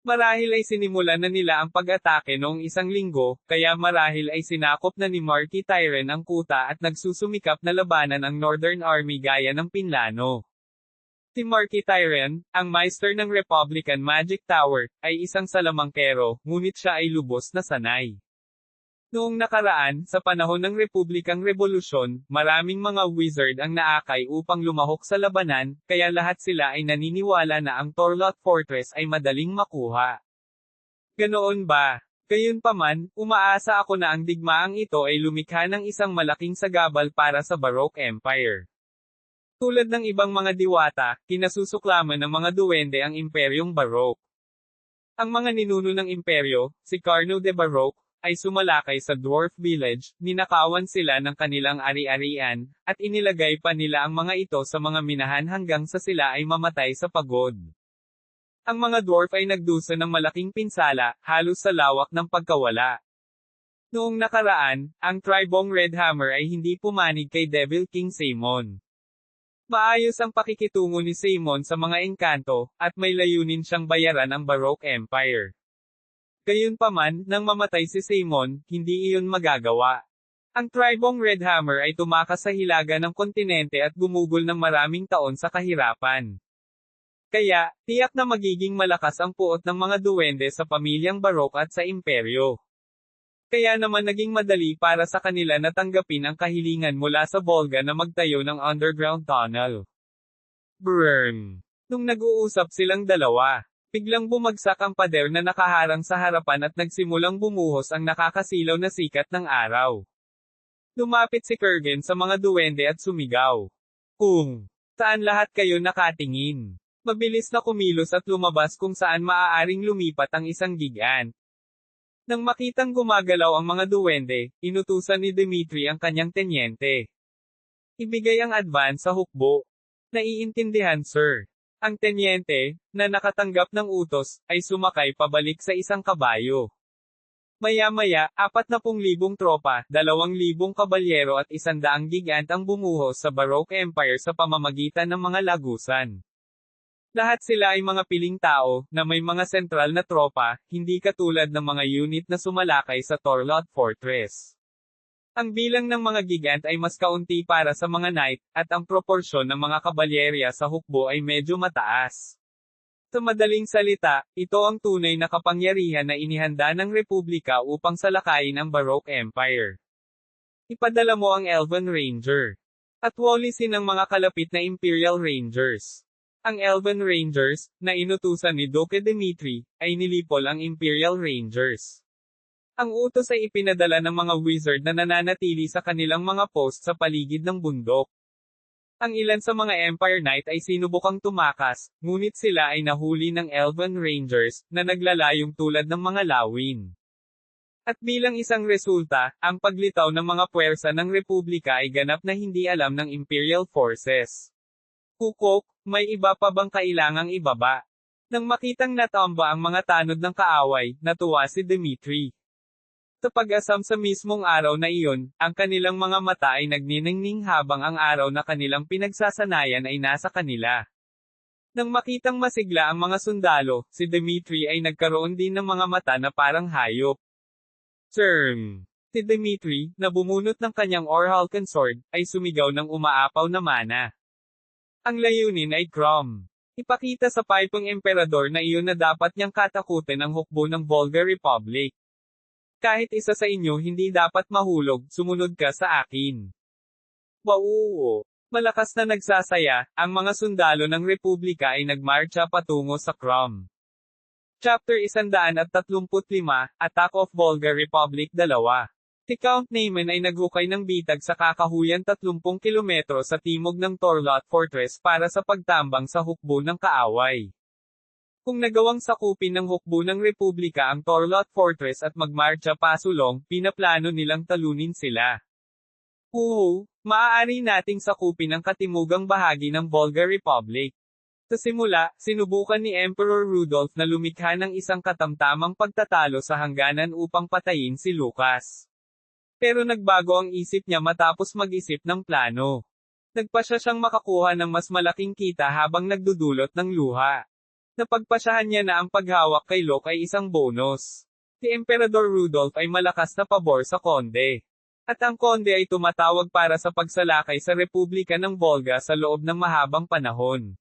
Marahil ay sinimulan na nila ang pag-atake noong isang linggo, kaya marahil ay sinakop na ni Marquis Tyren ang kuta at nagsusumikap na labanan ang Northern Army gaya ng pinlano. Si Marquis Tyren, ang Meister ng Republican Magic Tower, ay isang salamangkero, ngunit siya ay lubos na sanay. Noong nakaraan, sa panahon ng Republikang Revolusyon, maraming mga wizard ang naakay upang lumahok sa labanan, kaya lahat sila ay naniniwala na ang Torlot Fortress ay madaling makuha. Ganoon ba? Gayunpaman, umaasa ako na ang digmaang ito ay lumikha ng isang malaking sagabal para sa Baroque Empire. Tulad ng ibang mga diwata, kinasusuklaman ng mga duwende ang Imperyong Baroque. Ang mga ninuno ng imperyo, si Carno de Baroque, ay sumalakay sa Dwarf Village, ninakawan sila ng kanilang ari-arian, at inilagay pa nila ang mga ito sa mga minahan hanggang sa sila ay mamatay sa pagod. Ang mga dwarf ay nagdusa ng malaking pinsala, halos sa lawak ng pagkawala. Noong nakaraan, ang tribong Red Hammer ay hindi pumanig kay Devil King Simon. Maayos ang pakikitungo ni Simon sa mga engkanto, at may layunin siyang bayaran ang Baroque Empire. Gayunpaman, nang mamatay si Simon, hindi iyon magagawa. Ang tribong Red Hammer ay tumakas sa hilaga ng kontinente at gumugol ng maraming taon sa kahirapan. Kaya, tiyak na magiging malakas ang puot ng mga duwende sa pamilyang Baroque at sa imperyo. Kaya naman naging madali para sa kanila na tanggapin ang kahilingan mula sa Volga na magtayo ng underground tunnel. Burn! Nung nag-uusap silang dalawa, biglang bumagsak ang pader na nakaharang sa harapan at nagsimulang bumuhos ang nakakasilaw na sikat ng araw. Lumapit si Kurgan sa mga duwende at sumigaw. Saan lahat kayo nakatingin? Mabilis na kumilos at lumabas kung saan maaaring lumipat ang isang gigant. Nang makitang gumagalaw ang mga duwende, inutusan ni Dmitri ang kanyang tenyente. Ibigay ang advance sa hukbo. Naiintindihan, sir. Ang tenyente, na nakatanggap ng utos, ay sumakay pabalik sa isang kabayo. Maya-maya, 40,000 tropa, 2,000 kabalyero at 100 gigant ang bumuhos sa Baroque Empire sa pamamagitan ng mga lagusan. Lahat sila ay mga piling tao, na may mga sentral na tropa, hindi katulad ng mga unit na sumalakay sa Torlot Fortress. Ang bilang ng mga gigant ay mas kaunti para sa mga knight, at ang proporsyon ng mga kabalyerya sa hukbo ay medyo mataas. Sa madaling salita, ito ang tunay na kapangyarihan na inihanda ng Republika upang salakayin ang Baroque Empire. Ipadala mo ang Elven Ranger. At walisin ang mga kalapit na Imperial Rangers. Ang Elven Rangers, na inutusan ni Duke Dmitri, ay nilipol ang Imperial Rangers. Ang utos ay ipinadala ng mga wizard na nananatili sa kanilang mga post sa paligid ng bundok. Ang ilan sa mga Empire Knight ay sinubukang tumakas, ngunit sila ay nahuli ng Elven Rangers, na naglalayong tulad ng mga lawin. At bilang isang resulta, ang paglitaw ng mga puwersa ng Republika ay ganap na hindi alam ng Imperial Forces. Kukok, may iba pa bang kailangang ibaba? Nang makitang natamba ang mga tanod ng kaaway, natuwa si Dmitri. Sa pag-asam sa mismong araw na iyon, ang kanilang mga mata ay nagniningning habang ang araw na kanilang pinagsasanayan ay nasa kanila. Nang makitang masigla ang mga sundalo, si Dmitri ay nagkaroon din ng mga mata na parang hayop. Sir! Si Dmitri, na bumunot ng kanyang Orhalkan sword, ay sumigaw ng umaapaw na mana. Ang layunin ay Crom. Ipakita sa paypang emperador na iyon na dapat niyang katakutin ang hukbo ng Volga Republic. Kahit isa sa inyo hindi dapat mahulog, sumunod ka sa akin. Wow! Malakas na nagsasaya, ang mga sundalo ng Republika ay nagmarcha patungo sa Crom. Chapter 135, Attack of Volga Republic 2. Si Count Neyman ay naghukay ng bitag sa kakahuyan 30 kilometro sa timog ng Torlot Fortress para sa pagtambang sa hukbo ng kaaway. Kung nagawang sakupin ng hukbo ng Republika ang Torlot Fortress at magmarcha pasulong, pinaplano nilang talunin sila. Maaari nating sakupin ang katimugang bahagi ng Volga Republic. Sa simula, sinubukan ni Emperor Rudolph na lumikha ng isang katamtamang pagtatalo sa hangganan upang patayin si Lucas. Pero nagbago ang isip niya matapos mag-isip ng plano. Nagpasya siyang makakuha ng mas malaking kita habang nagdudulot ng luha. Napagpasyahan niya na ang paghawak kay Locke ay isang bonus. Si Emperador Rudolph ay malakas na pabor sa konde. At ang konde ay tumatawag para sa pagsalakay sa Republika ng Volga sa loob ng mahabang panahon.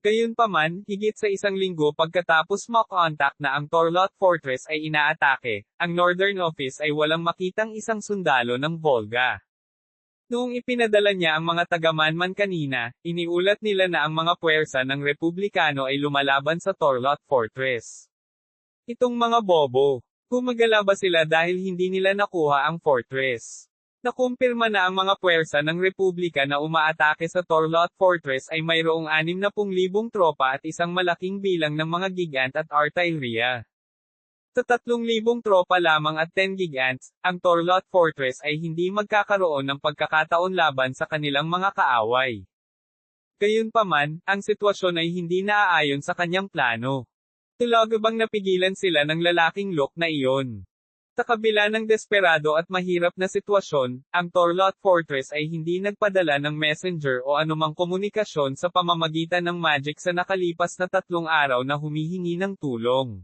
Gayunpaman, higit sa isang linggo pagkatapos makontak na ang Torlot Fortress ay inaatake, ang Northern Office ay walang makitang isang sundalo ng Volga. Noong ipinadala niya ang mga taga-Manman kanina, iniulat nila na ang mga puwersa ng Republikano ay lumalaban sa Torlot Fortress. Itong mga bobo, gumagala ba sila dahil hindi nila nakuha ang fortress? Nakumpirma na ang mga puwersa ng Republika na umaatake sa Torlot Fortress ay mayroong 60,000 tropa at isang malaking bilang ng mga gigant at artilleria. Sa 3,000 tropa lamang at 10 gigants, ang Torlot Fortress ay hindi magkakaroon ng pagkakataon laban sa kanilang mga kaaway. Gayunpaman, ang sitwasyon ay hindi naaayon sa kanyang plano. Talaga bang napigilan sila ng lalaking Locke na iyon? Sa kabila ng desperado at mahirap na sitwasyon, ang Torlot Fortress ay hindi nagpadala ng messenger o anumang komunikasyon sa pamamagitan ng magic sa nakalipas na 3 araw na humihingi ng tulong.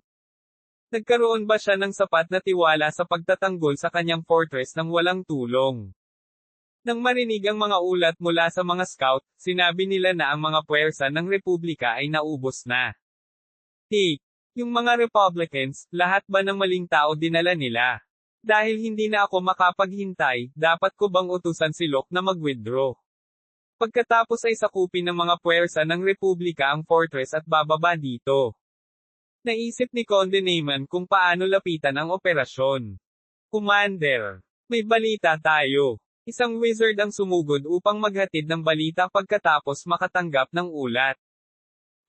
Nagkaroon ba siya ng sapat na tiwala sa pagtatanggol sa kanyang fortress nang walang tulong? Nang marinig ang mga ulat mula sa mga scout, sinabi nila na ang mga puwersa ng Republika ay naubos na. Yung mga Republicans, lahat ba ng maling tao dinala nila? Dahil hindi na ako makapaghintay, dapat ko bang utusan si Locke na mag-withdraw? Pagkatapos ay sakupin ng mga puwersa ng Republika ang fortress at bababa dito. Naisip ni Conde Neyman kung paano lapitan ang operasyon. Commander, may balita tayo. Isang wizard ang sumugod upang maghatid ng balita pagkatapos makatanggap ng ulat.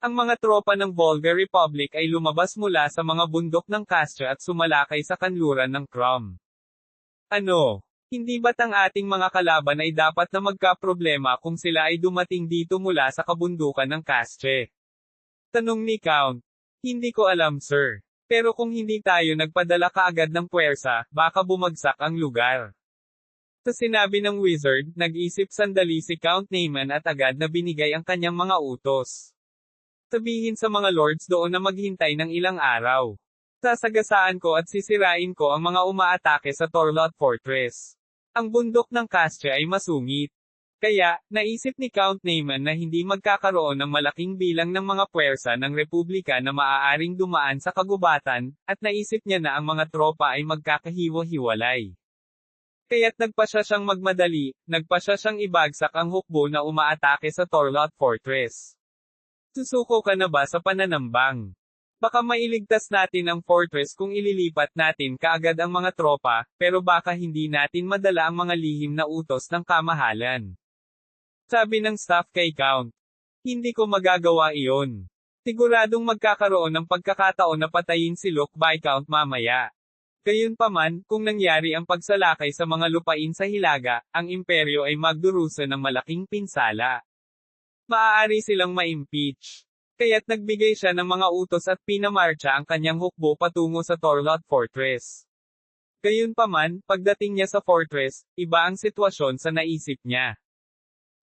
Ang mga tropa ng Volga Republic ay lumabas mula sa mga bundok ng Kastia at sumalakay sa kanluran ng Crom. Ano? Hindi ba't ang ating mga kalaban ay dapat na magkaproblema kung sila ay dumating dito mula sa kabundukan ng Kastia? Tanong ni Count. Hindi ko alam sir. Pero kung hindi tayo nagpadala kaagad ng puwersa, baka bumagsak ang lugar. Sa sinabi ng wizard, nag-isip sandali si Count Neyman at agad na binigay ang kanyang mga utos. Sabihin sa mga lords doon na maghintay ng ilang araw. Sasagasaan ko at sisirain ko ang mga umaatake sa Torlot Fortress. Ang bundok ng Kastia ay masungit. Kaya, naisip ni Count Neyman na hindi magkakaroon ng malaking bilang ng mga puwersa ng Republika na maaaring dumaan sa kagubatan, at naisip niya na ang mga tropa ay magkakahiwa-hiwalay. Kaya't nagpasya siyang magmadali, nagpasya siyang ibagsak ang hukbo na umaatake sa Torlot Fortress. Susuko ka na ba sa pananambang? Baka mailigtas natin ang fortress kung ililipat natin kaagad ang mga tropa, pero baka hindi natin madala ang mga lihim na utos ng kamahalan. Sabi ng staff kay Count. Hindi ko magagawa iyon. Siguradong magkakaroon ng pagkakataon na patayin si Locke by Count mamaya. Gayunpaman, kung nangyari ang pagsalakay sa mga lupain sa Hilaga, ang imperyo ay magdurusa ng malaking pinsala. Maaari silang ma-impeach. Kaya't nagbigay siya ng mga utos at pinamarcha ang kanyang hukbo patungo sa Torlot Fortress. Gayunpaman, pagdating niya sa fortress, iba ang sitwasyon sa naisip niya.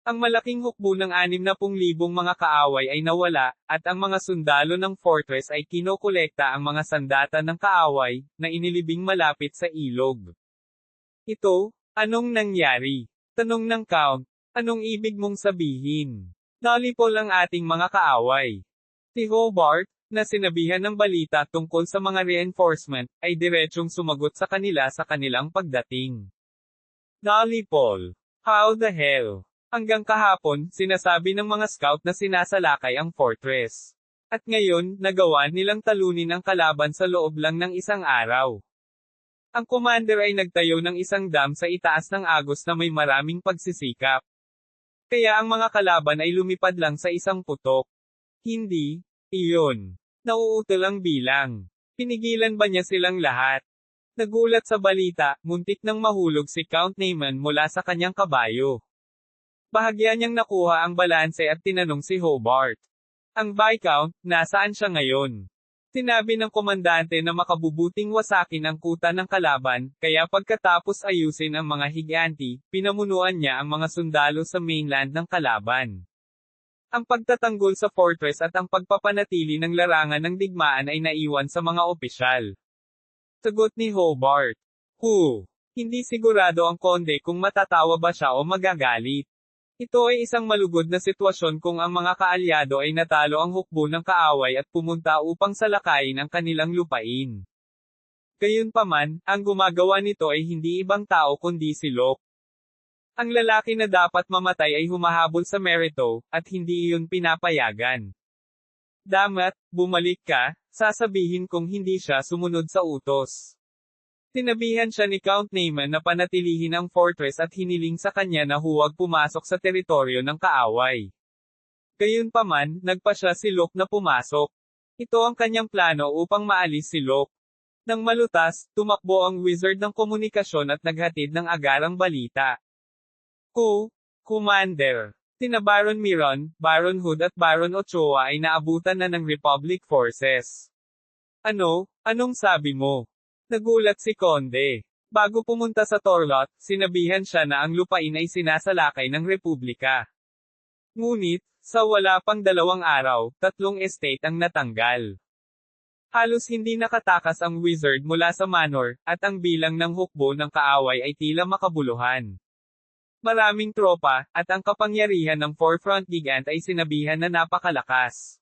Ang malaking hukbo ng 60,000 mga kaaway ay nawala, at ang mga sundalo ng fortress ay kinokolekta ang mga sandata ng kaaway, na inilibing malapit sa ilog. Ito, anong nangyari? Tanong ng Count, anong ibig mong sabihin? Nalipol ang ating mga kaaway. Si Hobart, na sinabihan ng balita tungkol sa mga reinforcement, ay diretsyong sumagot sa kanila sa kanilang pagdating. Nalipol. How the hell? Hanggang kahapon, sinasabi ng mga scout na sinasalakay ang fortress. At ngayon, nagawa nilang talunin ang kalaban sa loob lang ng isang araw. Ang commander ay nagtayo ng isang dam sa itaas ng agos na may maraming pagsisikap. Kaya ang mga kalaban ay lumipad lang sa isang putok. Hindi, iyon. Nauutol ang bilang. Pinigilan ba niya silang lahat? Nagulat sa balita, muntik nang mahulog si Count Neyman mula sa kanyang kabayo. Bahagya niyang nakuha ang balanse at tinanong si Hobart. Ang Viscount, nasaan siya ngayon? Sinabi ng komandante na makabubuting wasakin ang kuta ng kalaban, kaya pagkatapos ayusin ang mga higanti, pinamunuan niya ang mga sundalo sa mainland ng kalaban. Ang pagtatanggol sa fortress at ang pagpapanatili ng larangan ng digmaan ay naiwan sa mga opisyal. Sagot ni Hobart. Hindi sigurado ang konde kung matatawa ba siya o magagalit. Ito ay isang malugod na sitwasyon kung ang mga kaalyado ay natalo ang hukbo ng kaaway at pumunta upang salakayin ang kanilang lupain. Gayunpaman, ang gumagawa nito ay hindi ibang tao kundi si Locke. Ang lalaki na dapat mamatay ay humahabol sa Merito, at hindi iyon pinapayagan. Damat, bumalik ka, sasabihin kong hindi siya sumunod sa utos. Tinabihan siya ni Count Neyman na panatilihin ang fortress at hiniling sa kanya na huwag pumasok sa teritoryo ng kaaway. Gayunpaman, nagpa siya si Locke na pumasok. Ito ang kanyang plano upang maalis si Locke. Nang malutas, tumakbo ang wizard ng komunikasyon at naghatid ng agarang balita. Commander. Sina Baron Miron, Baron Hood at Baron Ochoa ay naabutan na ng Republic Forces. Anong sabi mo? Nagulat si Conde. Bago pumunta sa Torlot, sinabihan siya na ang lupain ay sinasalakay ng Republika. Ngunit, sa wala pang 2 araw, 3 estate ang natanggal. Halos hindi nakatakas ang wizard mula sa manor, at ang bilang ng hukbo ng kaaway ay tila makabuluhan. Maraming tropa, at ang kapangyarihan ng forefront gigant ay sinabihan na napakalakas.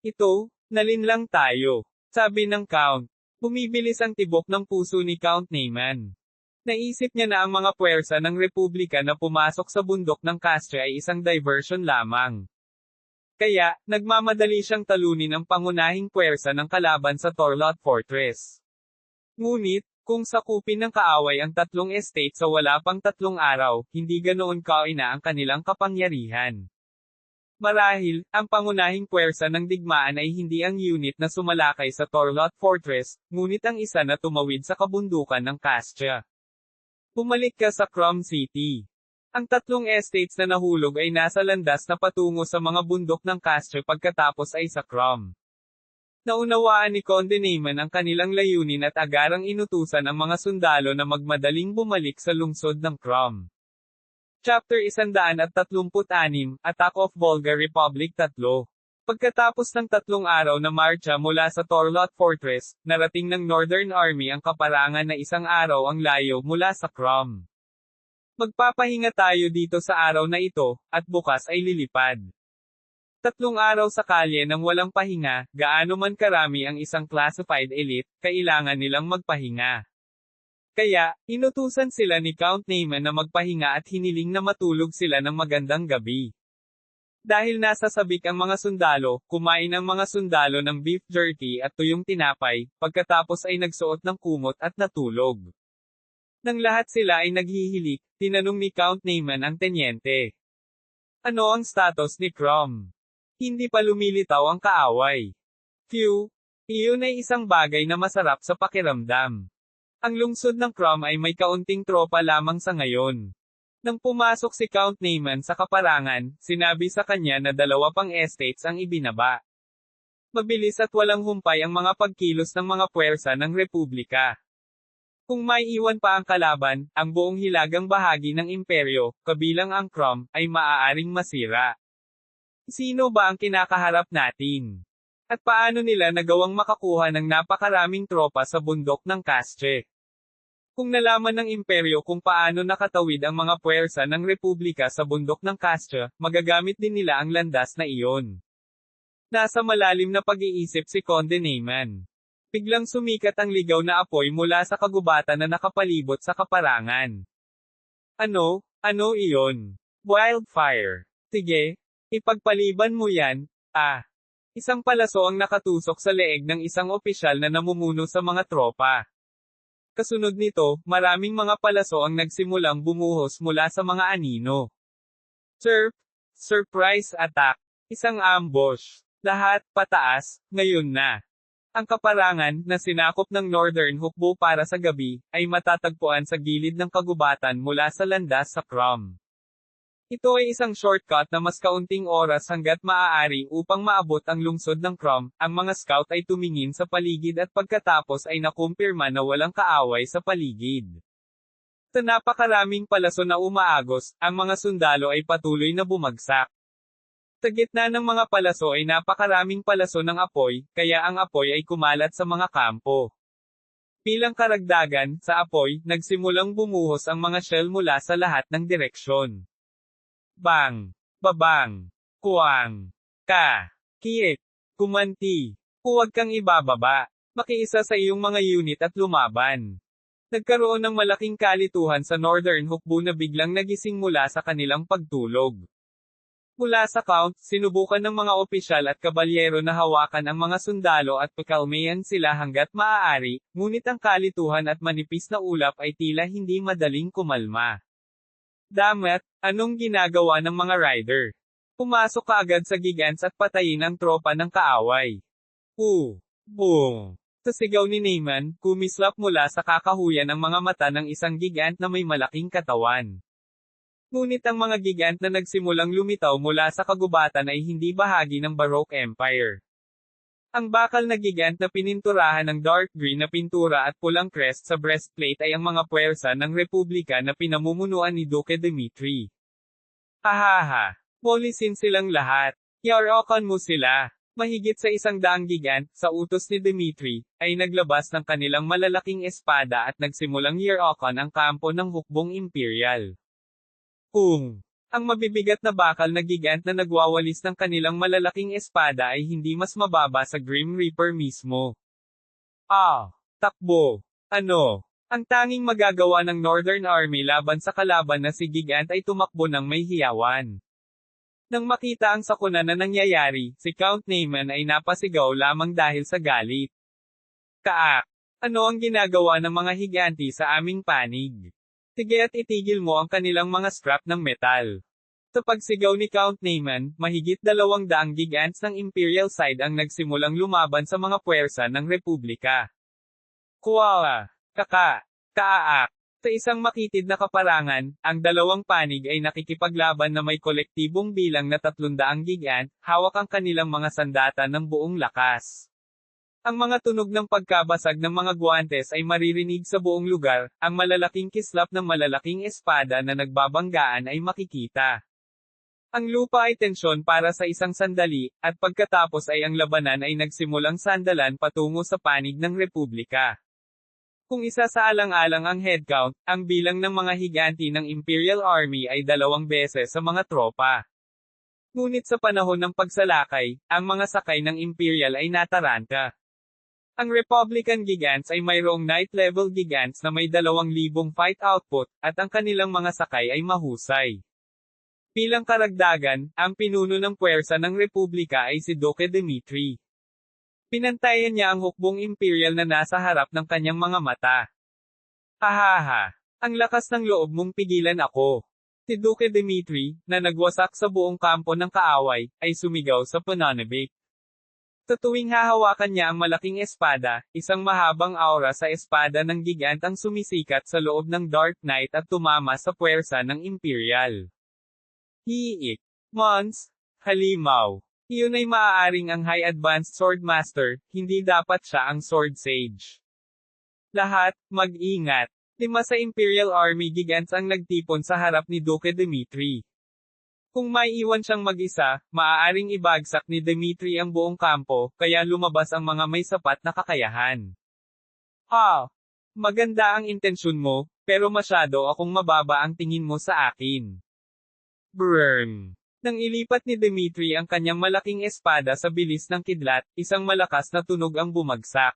Ito, nalinlang tayo. Sabi ng Count. Bumibilis ang tibok ng puso ni Count Neyman. Naisip niya na ang mga puwersa ng Republika na pumasok sa bundok ng Castre ay isang diversion lamang. Kaya, nagmamadali siyang talunin ang pangunahing puwersa ng kalaban sa Torlot Fortress. Ngunit, kung sakupin ng kaaway ang 3 estate sa wala pang 3 araw, hindi ganoon kaina ang kanilang kapangyarihan. Marahil, ang pangunahing puwersa ng digmaan ay hindi ang unit na sumalakay sa Torlot Fortress, ngunit ang isa na tumawid sa kabundukan ng Castia. Bumalik ka sa Crom City. Ang 3 estates na nahulog ay nasa landas na patungo sa mga bundok ng Castia pagkatapos ay sa Crom. Naunawaan ni Conde Neyman ang kanilang layunin at agarang inutusan ang mga sundalo na magmadaling bumalik sa lungsod ng Crom. Chapter 136, Attack of Volga Republic 3. Pagkatapos ng 3 araw na marcha mula sa Torlot Fortress, narating ng Northern Army ang kaparangan na 1 araw ang layo mula sa Crom. Magpapahinga tayo dito sa araw na ito, at bukas ay lilipad. 3 araw sa kalye ng walang pahinga, gaano man karami ang isang classified elite, kailangan nilang magpahinga. Kaya, inutusan sila ni Count Neyman na magpahinga at hiniling na matulog sila ng magandang gabi. Dahil nasa sabik ang mga sundalo, kumain ang mga sundalo ng beef jerky at tuyong tinapay, pagkatapos ay nagsuot ng kumot at natulog. Nang lahat sila ay naghihilik, tinanong ni Count Neyman ang tenyente. Ano ang status ni Crom? Hindi pa lumilitaw ang kaaway. Iyon ay isang bagay na masarap sa pakiramdam. Ang lungsod ng Crom ay may kaunting tropa lamang sa ngayon. Nang pumasok si Count Neyman sa kaparangan, sinabi sa kanya na 2 pang estates ang ibinaba. Mabilis at walang humpay ang mga pagkilos ng mga puwersa ng Republika. Kung may iwan pa ang kalaban, ang buong hilagang bahagi ng imperyo, kabilang ang Crom, ay maaaring masira. Sino ba ang kinakaharap natin? At paano nila nagawang makakuha ng napakaraming tropa sa bundok ng Kasche? Kung nalaman ng imperyo kung paano nakatawid ang mga puwersa ng republika sa bundok ng Kasche, magagamit din nila ang landas na iyon. Nasa malalim na pag-iisip si Conde Neyman. Biglang sumikat ang ligaw na apoy mula sa kagubatan na nakapalibot sa kaparangan. Ano? Ano iyon? Wildfire. Sige, ipagpaliban mo yan. Isang palaso ang nakatusok sa leeg ng isang opisyal na namumuno sa mga tropa. Kasunod nito, maraming mga palaso ang nagsimulang bumuhos mula sa mga anino. Surprise attack. Isang ambush. Lahat, pataas, ngayon na. Ang kaparangan, na sinakop ng Northern Hukbo para sa gabi, ay matatagpuan sa gilid ng kagubatan mula sa landas sa Crom. Ito ay isang shortcut na mas kaunting oras hanggat maaari upang maabot ang lungsod ng Crom. Ang mga scout ay tumingin sa paligid at pagkatapos ay nakumpirma na walang kaaway sa paligid. Sa napakaraming palaso na umaagos, ang mga sundalo ay patuloy na bumagsak. Sa gitna ng mga palaso ay napakaraming palaso ng apoy, kaya ang apoy ay kumalat sa mga kampo. Bilang karagdagan, sa apoy, nagsimulang bumuhos ang mga shell mula sa lahat ng direksyon. Bang! Babang! Kuwang! Ka! Kiik! Kumanti! Huwag kang ibababa. Makiisa sa iyong mga unit at lumaban. Nagkaroon ng malaking kalituhan sa Northern Hukbo na biglang nagising mula sa kanilang pagtulog. Mula sa count, sinubukan ng mga opisyal at kabalyero na hawakan ang mga sundalo at pakalmayan sila hanggat maaari, ngunit ang kalituhan at manipis na ulap ay tila hindi madaling kumalma. Damat, anong ginagawa ng mga rider? Pumasok kaagad sa gigants at patayin ang tropa ng kaaway. Boom! Sa sigaw ni Neyman, kumislap mula sa kakahuyan ang mga mata ng isang gigant na may malaking katawan. Ngunit ang mga gigant na nagsimulang lumitaw mula sa kagubatan ay hindi bahagi ng Baroque Empire. Ang bakal na gigant na pininturahan ng dark green na pintura at pulang crest sa breastplate ay ang mga puwersa ng Republika na pinamumunuan ni Duque Dmitri. Hahaha! Polisin silang lahat. Yarokan mo sila. Mahigit sa 100 gigant, sa utos ni Dmitri, ay naglabas ng kanilang malalaking espada at nagsimulang yarokan ang kampo ng hukbong imperial. Ang mabibigat na bakal na gigant na nagwawalis ng kanilang malalaking espada ay hindi mas mababa sa Grim Reaper mismo. Takbo! Ano? Ang tanging magagawa ng Northern Army laban sa kalaban na si Gigant ay tumakbo ng may hiyawan. Nang makita ang sakuna na nangyayari, si Count Neyman ay napasigaw lamang dahil sa galit. Kaak! Ano ang ginagawa ng mga higanti sa aming panig? Sige at itigil mo ang kanilang mga scrap ng metal. Sa pagsigaw ni Count Neyman, mahigit 200 gigants ng Imperial side ang nagsimulang lumaban sa mga puwersa ng Republika. Kuwala! Kaak! Sa isang makitid na kaparangan, ang dalawang panig ay nakikipaglaban na may kolektibong bilang na 300 gigant, hawak ang kanilang mga sandata ng buong lakas. Ang mga tunog ng pagkabasag ng mga guwantes ay maririnig sa buong lugar, ang malalaking kislap ng malalaking espada na nagbabanggaan ay makikita. Ang lupa ay tensyon para sa isang sandali, at pagkatapos ay ang labanan ay nagsimulang sandalan patungo sa panig ng Republika. Kung isa sa alang-alang ang headcount, ang bilang ng mga higanti ng Imperial Army ay 2 beses sa mga tropa. Ngunit sa panahon ng pagsalakay, ang mga sakay ng Imperial ay nataranta. Ang Republican Gigants ay mayroong Knight-level Gigants na may 2,000 fight output, at ang kanilang mga sakay ay mahusay. Bilang karagdagan, ang pinuno ng puwersa ng Republika ay si Duque Dmitri. Pinantayan niya ang hukbong Imperial na nasa harap ng kanyang mga mata. Hahaha! Ang lakas ng loob mong pigilan ako. Si Duque Dmitri, na nagwasak sa buong kampo ng kaaway, ay sumigaw sa pananabik. Sa tuwing hahawakan niya ang malaking espada, isang mahabang aura sa espada ng gigant ang sumisikat sa loob ng Dark Knight at tumama sa puwersa ng Imperial. Hiik! Mons! Halimaw! Iyon ay maaaring ang High Advanced Sword Master, hindi dapat siya ang Sword Sage. Lahat, mag-ingat. 5 sa Imperial Army Gigants ang nagtipon sa harap ni Duke Dmitri. Kung maiiwan siyang mag-isa, maaaring ibagsak ni Dmitri ang buong kampo, kaya lumabas ang mga may sapat na kakayahan. Maganda ang intensyon mo, pero masyado akong mababa ang tingin mo sa akin. Burn. Nang ilipat ni Dmitri ang kanyang malaking espada sa bilis ng kidlat, isang malakas na tunog ang bumagsak.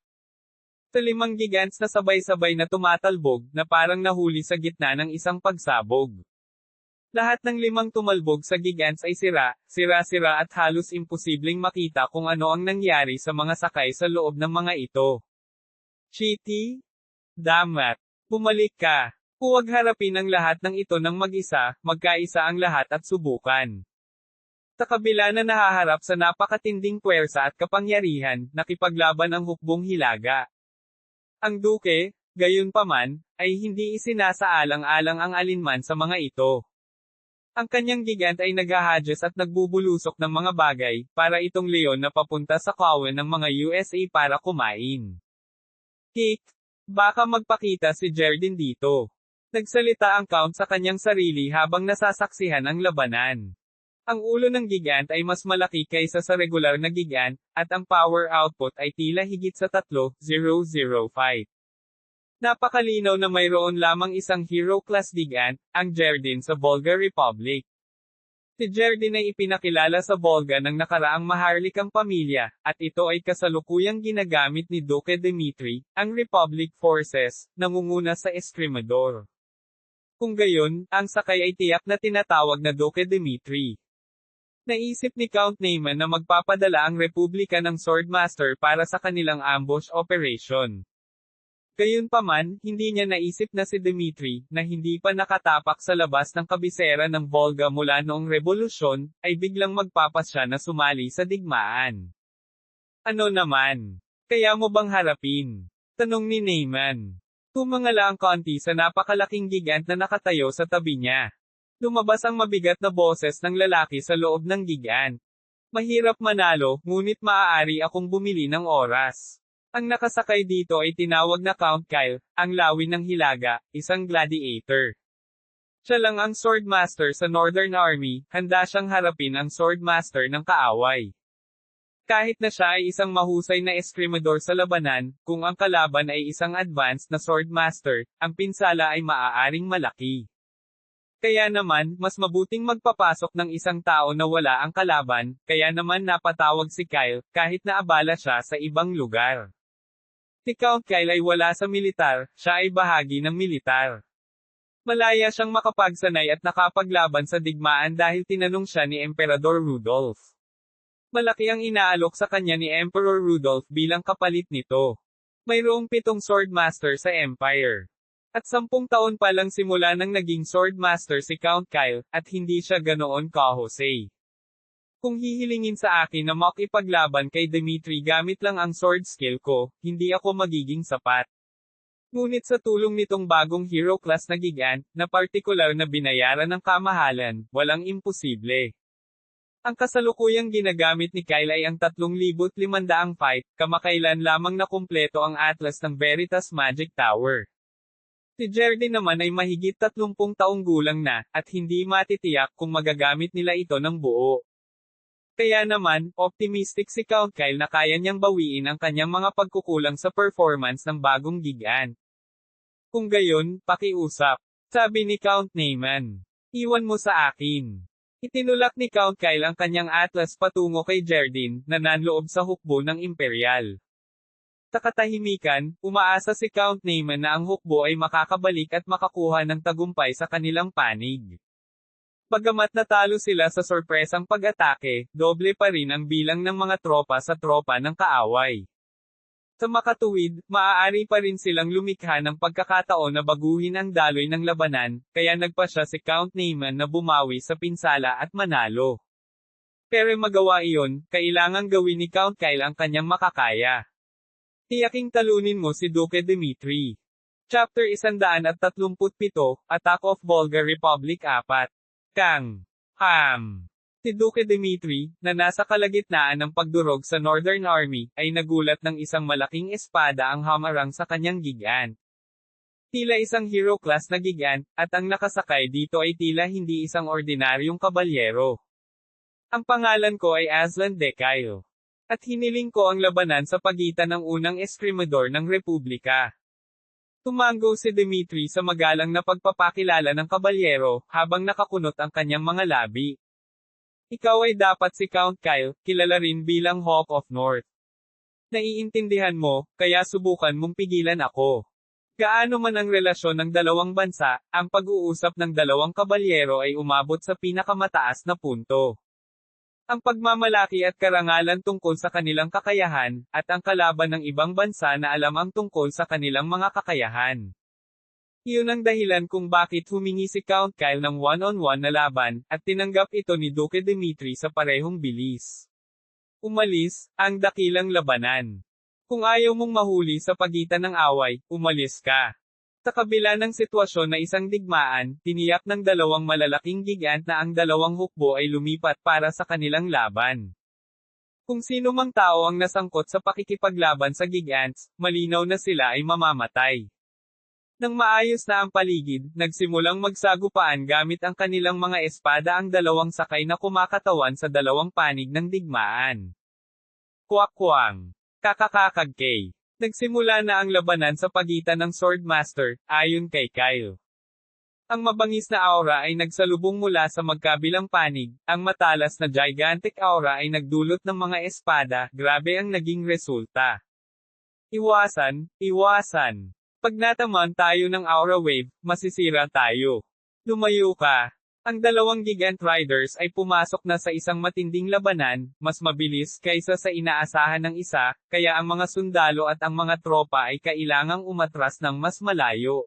5 gigants na sabay-sabay na tumatalbog, na parang nahuli sa gitna ng isang pagsabog. Lahat ng 5 tumalbog sa gigants ay sira-sira at halos imposibleng makita kung ano ang nangyari sa mga sakay sa loob ng mga ito. Chitty? Damat. Bumalik ka. Huwag harapin ang lahat ng ito ng mag-isa, magkaisa ang lahat at subukan. Sa kabila na nahaharap sa napakatinding puwersa at kapangyarihan, nakipaglaban ang hukbong hilaga. Ang Duke, gayunpaman, ay hindi isinasaalang-alang ang alinman sa mga ito. Ang kanyang gigant ay naghahadges at nagbubulusok ng mga bagay, para itong leon na papunta sa kawan ng mga USA para kumain. Kick! Baka magpakita si Jardin dito. Nagsalita ang Count sa kanyang sarili habang nasasaksihan ang labanan. Ang ulo ng gigant ay mas malaki kaysa sa regular na gigant, at ang power output ay tila higit sa 3,005. Napakalinaw na mayroon lamang isang hero-class gigant, ang Jardin sa Volga Republic. Si Jardin ay ipinakilala sa Volga ng nakaraang maharlikang pamilya, at ito ay kasalukuyang ginagamit ni Duke Dmitri, ang Republic Forces, nangunguna sa Estremador. Kung gayon, ang sakay ay tiyak na tinatawag na Duke Dmitri. Naisip ni Count Neyman na magpapadala ang Republika ng Swordmaster para sa kanilang ambush operation. Gayunpaman, hindi niya naisip na si Dmitri, na hindi pa nakatapak sa labas ng kabisera ng Volga mula noong revolusyon, ay biglang magpapasya na sumali sa digmaan. Ano naman? Kaya mo bang harapin? Tanong ni Neyman. Tumangala ang konti sa napakalaking gigant na nakatayo sa tabi niya. Lumabas ang mabigat na boses ng lalaki sa loob ng gigant. Mahirap manalo, ngunit maaari akong bumili ng oras. Ang nakasakay dito ay tinawag na Count Kyle, ang lawin ng hilaga, isang gladiator. Siya lang ang Swordmaster sa Northern Army, handa siyang harapin ang Swordmaster ng kaaway. Kahit na siya ay isang mahusay na eskrimador sa labanan, kung ang kalaban ay isang advanced na Swordmaster, ang pinsala ay maaaring malaki. Kaya naman, mas mabuting magpapasok ng isang tao na wala ang kalaban, kaya naman napatawag si Kyle, kahit na abala siya sa ibang lugar. Si Count Kyle ay wala sa militar, siya ay bahagi ng militar. Malaya siyang makapagsanay at nakapaglaban sa digmaan dahil tinanong siya ni Emperador Rudolph. Malaki ang inaalok sa kanya ni Emperor Rudolph bilang kapalit nito. Mayroong 7 Swordmaster sa Empire. At 10 taon pa lang simula nang naging Swordmaster si Count Kyle, at hindi siya ganoon kahusay. Kung hihilingin sa akin na makipaglaban kay Dmitri gamit lang ang sword skill ko, hindi ako magiging sapat. Ngunit sa tulong nitong bagong hero class na gigant, na partikular na binayaran ng kamahalan, walang imposible. Ang kasalukuyang ginagamit ni Kyle ay ang 3,500 fight, kamakailan lamang na kumpleto ang Atlas ng Veritas Magic Tower. Si Jardin naman ay mahigit 30 taong gulang na, at hindi matitiyak kung magagamit nila ito ng buo. Kaya naman, optimistic si Count Kyle na kaya niyang bawiin ang kanyang mga pagkukulang sa performance ng bagong gigant. Kung gayon, pakiusap. Sabi ni Count Neyman. Iwan mo sa akin. Itinulak ni Count Kyle ang kanyang atlas patungo kay Jardin, na nanloob sa hukbo ng Imperial. Sa katahimikan, umaasa si Count Neyman na ang hukbo ay makakabalik at makakuha ng tagumpay sa kanilang panig. Bagamat natalo sila sa sorpresang pag-atake, doble pa rin ang bilang ng mga tropa sa tropa ng kaaway. Sa makatuwid, maaari pa rin silang lumikha ng pagkakataon na baguhin ang daloy ng labanan, kaya nagpasya si Count Neyman na bumawi sa pinsala at manalo. Pero magawa iyon, kailangang gawin ni Count Kyle ang kanyang makakaya. Tiyaking talunin mo si Duke Dmitri. Chapter 137, Attack of Volga Republic 4. Kang. Ham. Si Duque Dmitry, na nasa kalagitnaan ng pagdurog sa Northern Army, ay nagulat ng isang malaking espada ang hamarang sa kanyang gigant. Tila isang hero-class na gigant, at ang nakasakay dito ay tila hindi isang ordinaryong kabalyero. Ang pangalan ko ay Aslan Dekayl. At hiniling ko ang labanan sa pagitan ng unang eskrimador ng Republika. Tumango si Dmitry sa magalang na pagpapakilala ng kabalyero, habang nakakunot ang kanyang mga labi. Ikaw ay dapat si Count Kyle, kilala rin bilang Hawk of North. Naiintindihan mo, kaya subukan mong pigilan ako. Gaano man ang relasyon ng dalawang bansa, ang pag-uusap ng dalawang kabalyero ay umabot sa pinakamataas na punto. Ang pagmamalaki at karangalan tungkol sa kanilang kakayahan, at ang kalaban ng ibang bansa na alam ang tungkol sa kanilang mga kakayahan. Iyon ang dahilan kung bakit humingi si Count Kyle ng one-on-one na laban, at tinanggap ito ni Duque Dmitry sa parehong bilis. Umalis, ang dakilang labanan. Kung ayaw mong mahuli sa pagitan ng away, umalis ka. Sa kabila ng sitwasyon na isang digmaan, tiniyak ng dalawang malalaking gigant na ang dalawang hukbo ay lumipat para sa kanilang laban. Kung sino mang tao ang nasangkot sa pakikipaglaban sa gigants, malinaw na sila ay mamamatay. Nang maayos na ang paligid, nagsimulang magsagupaan gamit ang kanilang mga espada ang dalawang sakay na kumakatawan sa dalawang panig ng digmaan. Kwak-kwang. Kakakakagkay. Nagsimula na ang labanan sa pagitan ng Swordmaster, ayon kay Kyle. Ang mabangis na aura ay nagsalubong mula sa magkabilang panig, ang matalas na gigantic aura ay nagdulot ng mga espada, grabe ang naging resulta. Iwasan, iwasan. Pag nataman tayo ng aura wave, masisira tayo. Lumayo ka. Ang dalawang gigant riders ay pumasok na sa isang matinding labanan, mas mabilis kaysa sa inaasahan ng isa, kaya ang mga sundalo at ang mga tropa ay kailangang umatras ng mas malayo.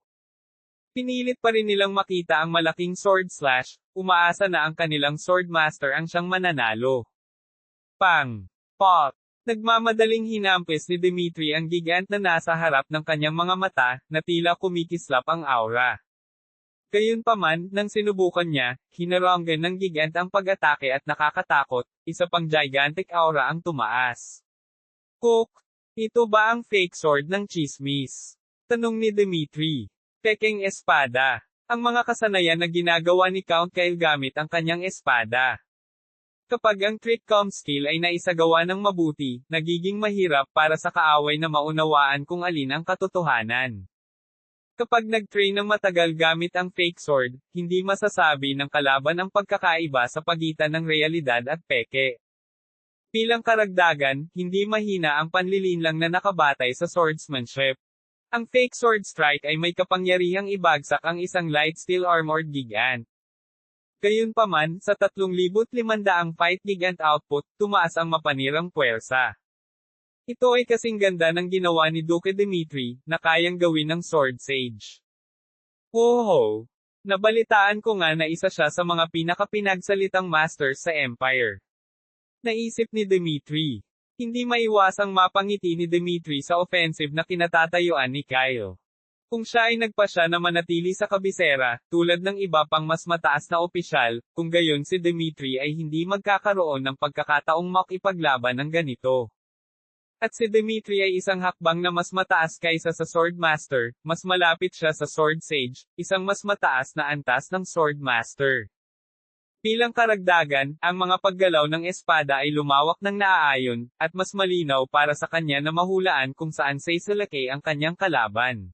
Pinilit pa rin nilang makita ang malaking sword slash, umaasa na ang kanilang swordmaster ang siyang mananalo. Pang! Pop! Nagmamadaling hinampis ni Dmitry ang gigant na nasa harap ng kanyang mga mata, na tila kumikislap ang aura. Gayunpaman, nang sinubukan niya, hinaranggan ng gigant ang pag-atake at nakakatakot, isa pang gigantic aura ang tumaas. Cook! Ito ba ang fake sword ng chismis? Tanong ni Dmitry. Pekeng espada. Ang mga kasanayan na ginagawa ni Count Kyle gamit ang kanyang espada. Kapag ang trick-com skill ay naisagawa ng mabuti, nagiging mahirap para sa kaaway na maunawaan kung alin ang katotohanan. Kapag nag-train ng matagal gamit ang fake sword, hindi masasabi ng kalaban ang pagkakaiba sa pagitan ng realidad at peke. Bilang karagdagan, hindi mahina ang panlilinlang na nakabatay sa swordsmanship. Ang fake sword strike ay may kapangyarihang ibagsak ang isang light steel armored gigant. Gayunpaman, sa 3,500 fight gigant output, tumaas ang mapanirang puwersa. Ito ay kasing ganda ng ginawa ni Duque Dmitry, na kayang gawin ng Sword Sage. Woho! Nabalitaan ko nga na isa siya sa mga pinakapinagsalitang masters sa Empire. Naisip ni Dmitry. Hindi maiwasang mapangiti ni Dmitry sa offensive na kinatatayuan ni Kyle. Kung siya ay nagpasya na manatili sa kabisera, tulad ng iba pang mas mataas na opisyal, kung gayon si Dmitry ay hindi magkakaroon ng pagkakataong makipaglaban ng ganito. At si Dmitry ay isang hakbang na mas mataas kaysa sa Swordmaster, mas malapit siya sa Sword Sage, isang mas mataas na antas ng Swordmaster. Bilang karagdagan, ang mga paggalaw ng espada ay lumawak ng naaayon, at mas malinaw para sa kanya na mahulaan kung saan saisalakay ang kanyang kalaban.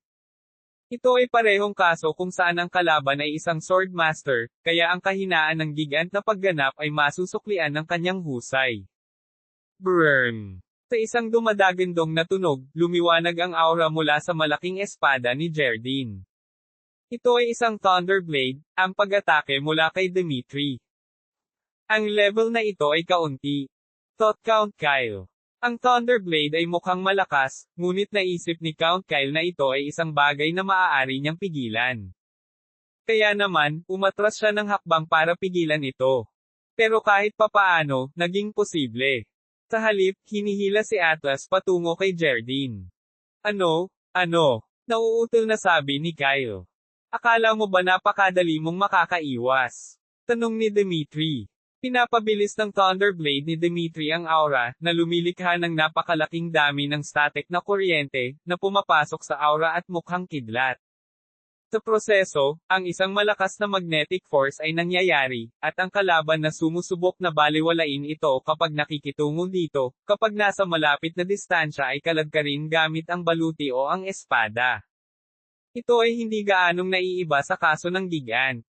Ito ay parehong kaso kung saan ang kalaban ay isang Swordmaster, kaya ang kahinaan ng gigant na pagganap ay masusuklian ng kanyang husay. Burn! Sa isang dumadagandong na tunog, lumiwanag ang aura mula sa malaking espada ni Jardine. Ito ay isang Thunderblade, ang pag-atake mula kay Dmitry. Ang level na ito ay kaunti. Thought Count Kyle. Ang Thunderblade ay mukhang malakas, ngunit naisip ni Count Kyle na ito ay isang bagay na maaari niyang pigilan. Kaya naman, umatras siya ng hakbang para pigilan ito. Pero kahit papaano, naging posible. Sa halip, hinihila si Atlas patungo kay Jardine. Ano? Nauutil na sabi ni Kyle. Akala mo ba napakadali mong makakaiwas? Tanong ni Dmitry. Pinapabilis ng Thunderblade ni Dimitri ang aura, na lumilikha ng napakalaking dami ng static na kuryente, na pumapasok sa aura at mukhang kidlat. Sa proseso, ang isang malakas na magnetic force ay nangyayari, at ang kalaban na sumusubok na balewalain ito kapag nakikitungo dito, kapag nasa malapit na distansya ay kalagkarin gamit ang baluti o ang espada. Ito ay hindi gaanong naiiba sa kaso ng gigant.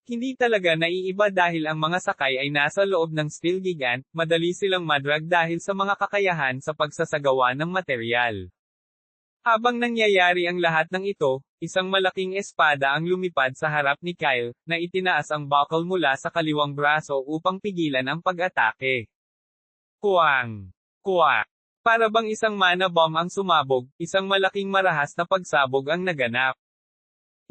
Hindi talaga naiiba dahil ang mga sakay ay nasa loob ng steel gigant, madali silang madrag dahil sa mga kakayahan sa pagsasagawa ng materyal. Habang nangyayari ang lahat ng ito, isang malaking espada ang lumipad sa harap ni Kyle, na itinaas ang buckle mula sa kaliwang braso upang pigilan ang pag-atake. Kuwang! Kuwak! Para bang isang mana bomb ang sumabog, isang malaking marahas na pagsabog ang naganap.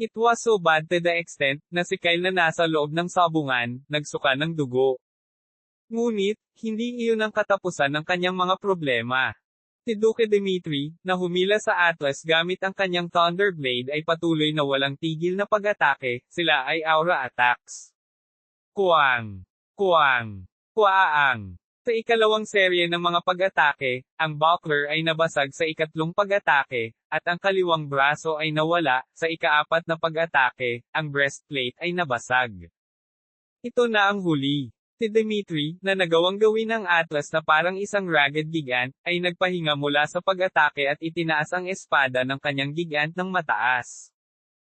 It was so bad to the extent, na si Kyle na nasa loob ng sabungan, nagsuka ng dugo. Ngunit, hindi iyon ang katapusan ng kanyang mga problema. Si Duke Dimitri, na humila sa Atlas gamit ang kanyang Thunderblade ay patuloy na walang tigil na pag-atake, sila ay aura attacks. Kuwang! Kuwang! Kuwaang! Sa ikalawang serye ng mga pag-atake, ang buckler ay nabasag sa ikatlong pag-atake, at ang kaliwang braso ay nawala, sa ikaapat na pag-atake, ang breastplate ay nabasag. Ito na ang huli. Si Dimitri, na nagawang gawin ng Atlas na parang isang ragged gigant, ay nagpahinga mula sa pag-atake at itinaas ang espada ng kanyang gigant ng mataas.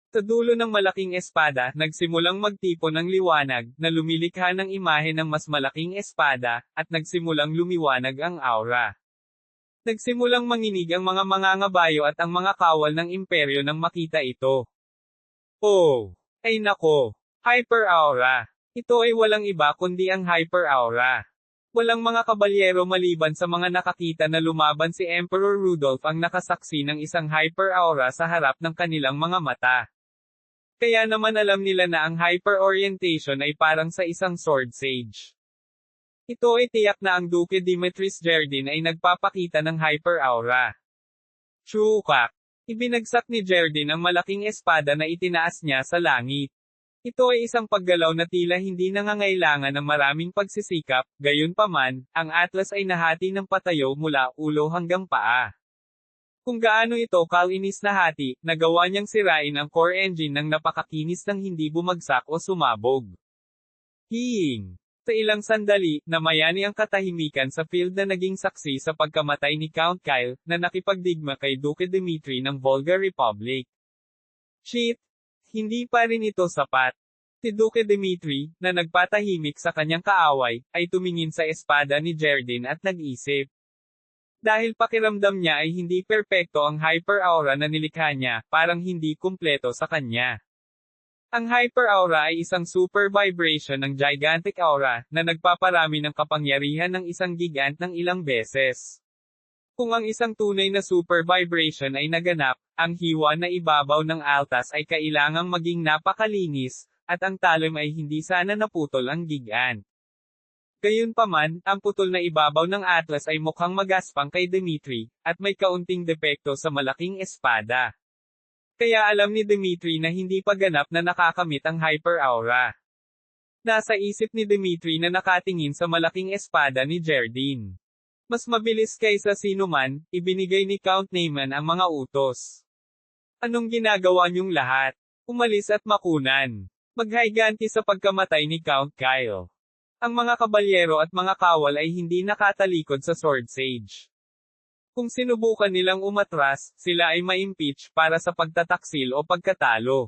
Sa dulo ng malaking espada, nagsimulang magtipon ng liwanag, na lumilikha ng imahe ng mas malaking espada, at nagsimulang lumiwanag ang aura. Nagsimulang manginig ang mga mangangabayo at ang mga kawal ng imperyo nang makita ito. Oh! Ay nako! Hyper Aura! Ito ay walang iba kundi ang Hyper Aura. Walang mga kabalyero maliban sa mga nakakita na lumaban si Emperor Rudolph ang nakasaksi ng isang Hyper Aura sa harap ng kanilang mga mata. Kaya naman alam nila na ang hyper orientation ay parang sa isang sword sage. Ito ay tiyak na ang Duke Dimitris Jerdin ay nagpapakita ng hyper aura. Chukak! Ibinagsak ni Jerdin ang malaking espada na itinaas niya sa langit. Ito ay isang paggalaw na tila hindi nangangailangan ng maraming pagsisikap, gayunpaman, ang Atlas ay nahati ng patayo mula ulo hanggang paa. Kung gaano ito kalinis na hati, nagawa niyang sirain ang core engine ng napakakinis nang hindi bumagsak o sumabog. Hiing! Sa ilang sandali, namayani ang katahimikan sa field na naging saksi sa pagkamatay ni Count Kyle, na nakipagdigma kay Duke Dimitri ng Volga Republic. Shit! Hindi pa rin ito sapat. Si Duke Dimitri, na nagpatahimik sa kanyang kaaway, ay tumingin sa espada ni Jerdin at nag-isip. Dahil pakiramdam niya ay hindi perpekto ang hyper aura na nilikha niya, parang hindi kumpleto sa kanya. Ang hyper aura ay isang super vibration ng gigantic aura, na nagpaparami ng kapangyarihan ng isang gigant ng ilang beses. Kung ang isang tunay na super vibration ay naganap, ang hiwa na ibabaw ng altas ay kailangang maging napakalinis, at ang talim ay hindi sana naputol ang gigant. Gayunpaman, ang putol na ibabaw ng Atlas ay mukhang magaspang kay Dimitri, at may kaunting depekto sa malaking espada. Kaya alam ni Dimitri na hindi pa ganap na nakakamit ang hyper aura. Nasa isip ni Dimitri na nakatingin sa malaking espada ni Jerdin. Mas mabilis kaysa sinuman, ibinigay ni Count Neyman ang mga utos. Anong ginagawa niyong lahat? Umalis at makunan. Maghayganti sa pagkamatay ni Count Kyle. Ang mga kabalyero at mga kawal ay hindi nakatalikod sa Sword Sage. Kung sinubukan nilang umatras, sila ay ma-impeach para sa pagtataksil o pagkatalo.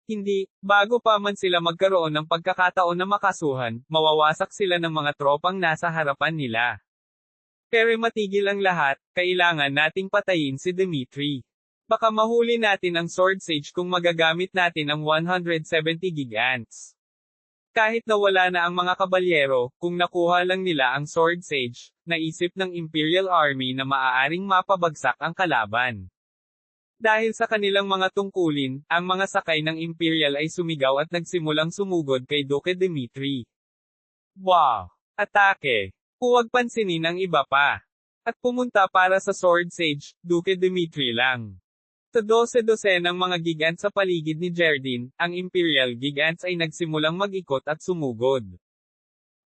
Hindi, bago pa man sila magkaroon ng pagkakataon na makasuhan, mawawasak sila ng mga tropang nasa harapan nila. Pero matigil ang lahat, kailangan nating patayin si Dimitri. Baka mahuli natin ang Sword Sage kung magagamit natin ang 170 gigantes. Kahit na wala na ang mga kabalyero, kung nakuha lang nila ang Sword Sage, naisip ng Imperial Army na maaaring mapabagsak ang kalaban. Dahil sa kanilang mga tungkulin, ang mga sakay ng Imperial ay sumigaw at nagsimulang sumugod kay Duke Dimitri. Wow! Atake! Huwag pansinin ang iba pa. At pumunta para sa Sword Sage, Duke Dimitri lang. Sa 12 ng mga gigant sa paligid ni Jerdin, ang Imperial Gigants ay nagsimulang mag-ikot at sumugod.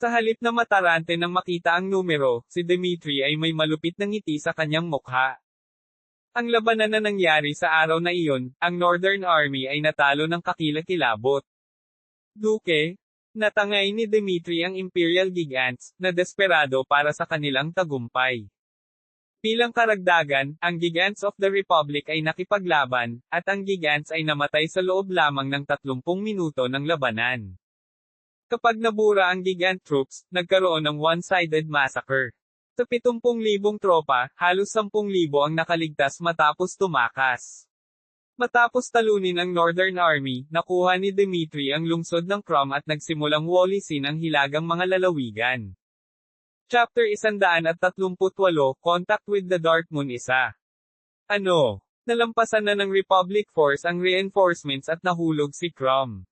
Sa halip na matarante nang makita ang numero, si Dmitry ay may malupit na ngiti sa kanyang mukha. Ang labanan na nangyari sa araw na iyon, ang Northern Army ay natalo ng kakilakilabot. Duke, natangay ni Dmitry ang Imperial Gigants, na desperado para sa kanilang tagumpay. Bilang karagdagan, ang Gigants of the Republic ay nakipaglaban, at ang Gigants ay namatay sa loob lamang ng 30 minuto ng labanan. Kapag nabura ang Gigant troops, nagkaroon ng one-sided massacre. Sa 70,000 tropa, halos 10,000 ang nakaligtas matapos tumakas. Matapos talunin ang Northern Army, nakuha ni Dmitry ang lungsod ng Crom at nagsimulang walisin ang hilagang mga lalawigan. Chapter 138, Contact with the Dark Moon 1. Nalampasan na ng Republic Force ang reinforcements at nahulog si Crom.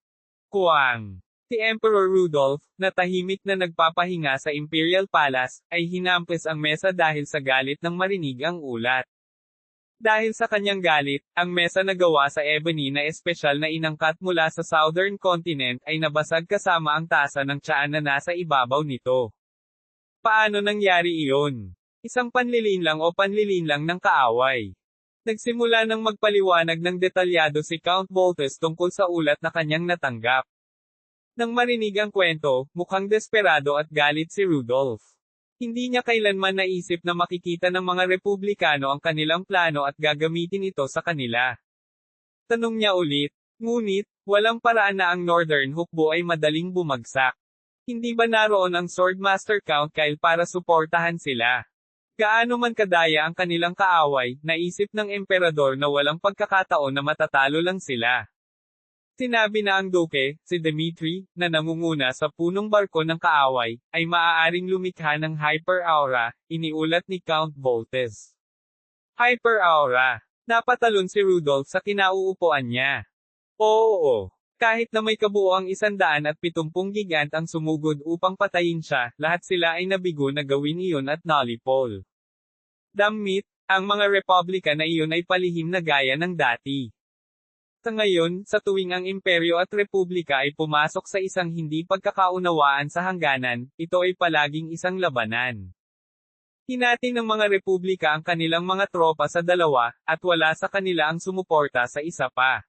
Kuwang. Si Emperor Rudolph, na tahimik na nagpapahinga sa Imperial Palace, ay hinampes ang mesa dahil sa galit nang marinig ang ulat. Dahil sa kanyang galit, ang mesa na gawa sa ebony na espesyal na inangkat mula sa Southern Continent ay nabasag kasama ang tasa ng tiyaan na nasa ibabaw nito. Paano nangyari iyon? Isang panlilinlang o panlilinlang ng kaaway. Nagsimula nang magpaliwanag ng detalyado si Count Voltes tungkol sa ulat na kanyang natanggap. Nang marinig ang kwento, mukhang desperado at galit si Rudolph. Hindi niya kailanman naisip na makikita ng mga Republikano ang kanilang plano at gagamitin ito sa kanila. Tanong niya ulit, ngunit, walang paraan na ang Northern Hukbo ay madaling bumagsak. Hindi ba naroon ang Swordmaster Count Kyle para suportahan sila? Gaano man kadaya ang kanilang kaaway, naisip ng emperador na walang pagkakataon na matatalo lang sila. Sinabi na ang Duke, si Dmitry, na nangunguna sa punong barko ng kaaway, ay maaaring lumikha ng hyper-aura, iniulat ni Count Voltes. Hyper-aura. Napatalon si Rudolph sa kinauupuan niya. Oo. Kahit na may kabuoang 170 gigant ang sumugod upang patayin siya, lahat sila ay nabigo na gawin iyon at nalipol. Damit, ang mga Republican na iyon ay palihim na gaya ng dati. Sa ngayon, sa tuwing ang imperyo at republika ay pumasok sa isang hindi pagkakaunawaan sa hangganan, ito ay palaging isang labanan. Hinati ng mga republika ang kanilang mga tropa sa dalawa, at wala sa kanila ang sumuporta sa isa pa.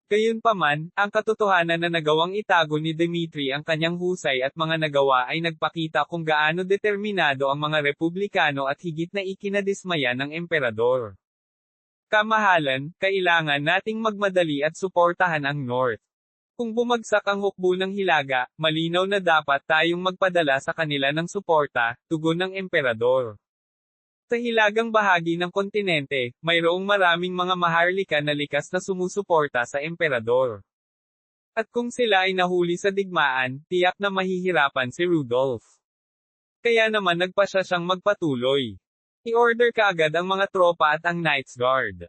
Gayunpaman, ang katotohanan na nagawang itago ni Dmitry ang kanyang husay at mga nagawa ay nagpakita kung gaano determinado ang mga republikano at higit na ikinadismaya ng emperador. Kamahalan, kailangan nating magmadali at suportahan ang North. Kung bumagsak ang hukbo ng Hilaga, malinaw na dapat tayong magpadala sa kanila ng suporta, tugon ng emperador. Sa hilagang bahagi ng kontinente, mayroong maraming mga maharlika na likas na sumusuporta sa emperador. At kung sila ay nahuli sa digmaan, tiyak na mahihirapan si Rudolph. Kaya naman nagpasya siyang magpatuloy. I-order kaagad ang mga tropa at ang Knights Guard.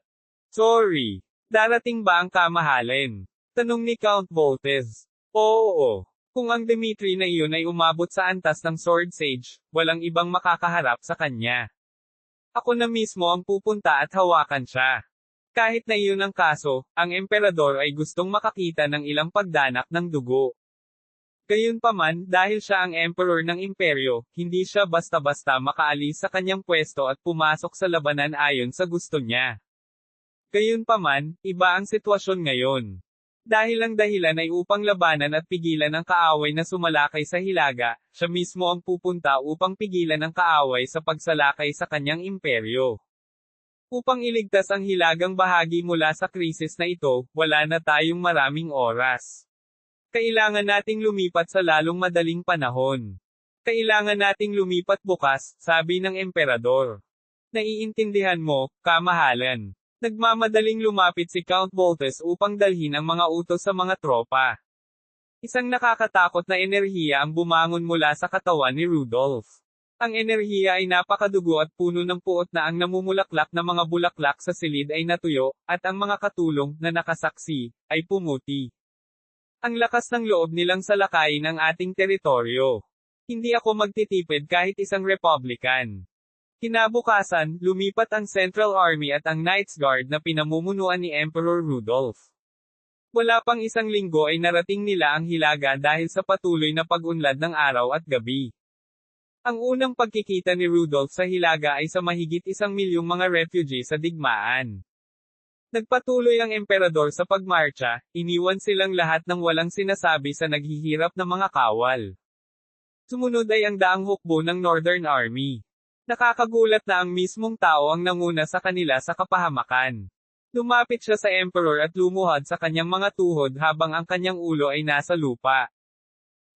Sorry. Darating ba ang kamahalin? Tanong ni Count Voltes. Oo. Kung ang Dmitry na iyon ay umabot sa antas ng Sword Sage, walang ibang makakaharap sa kanya. Ako na mismo ang pupunta at hawakan siya. Kahit na iyon ang kaso, ang emperador ay gustong makakita ng ilang pagdanak ng dugo. Gayunpaman, dahil siya ang emperor ng imperyo, hindi siya basta-basta makaalis sa kanyang pwesto at pumasok sa labanan ayon sa gusto niya. Gayunpaman, iba ang sitwasyon ngayon. Dahil ang dahilan ay upang labanan at pigilan ang kaaway na sumalakay sa Hilaga, siya mismo ang pupunta upang pigilan ang kaaway sa pagsalakay sa kanyang imperyo. Upang iligtas ang hilagang bahagi mula sa krisis na ito, wala na tayong maraming oras. Kailangan nating lumipat sa lalong madaling panahon. Kailangan nating lumipat bukas, sabi ng emperador. Naiintindihan mo, kamahalan. Nagmamadaling lumapit si Count Voltes upang dalhin ang mga utos sa mga tropa. Isang nakakatakot na enerhiya ang bumangon mula sa katawan ni Rudolph. Ang enerhiya ay napakadugo at puno ng puot na ang namumulaklak na mga bulaklak sa silid ay natuyo, at ang mga katulong, na nakasaksi, ay pumuti. Ang lakas ng loob nilang salakayin ang ating teritoryo. Hindi ako magtitipid kahit isang Republican. Kinabukasan, lumipat ang Central Army at ang Knights Guard na pinamumunuan ni Emperor Rudolph. Wala pang isang linggo ay narating nila ang Hilaga dahil sa patuloy na pag-unlad ng araw at gabi. Ang unang pagkikita ni Rudolph sa Hilaga ay sa mahigit 1 milyong mga refugee sa digmaan. Nagpatuloy ang emperador sa pagmarcha, iniwan silang lahat ng walang sinasabi sa naghihirap na mga kawal. Sumunod ay ang daang hukbo ng Northern Army. Nakakagulat na ang mismong tao ang nanguna sa kanila sa kapahamakan. Lumapit siya sa emperor at lumuhod sa kanyang mga tuhod habang ang kanyang ulo ay nasa lupa.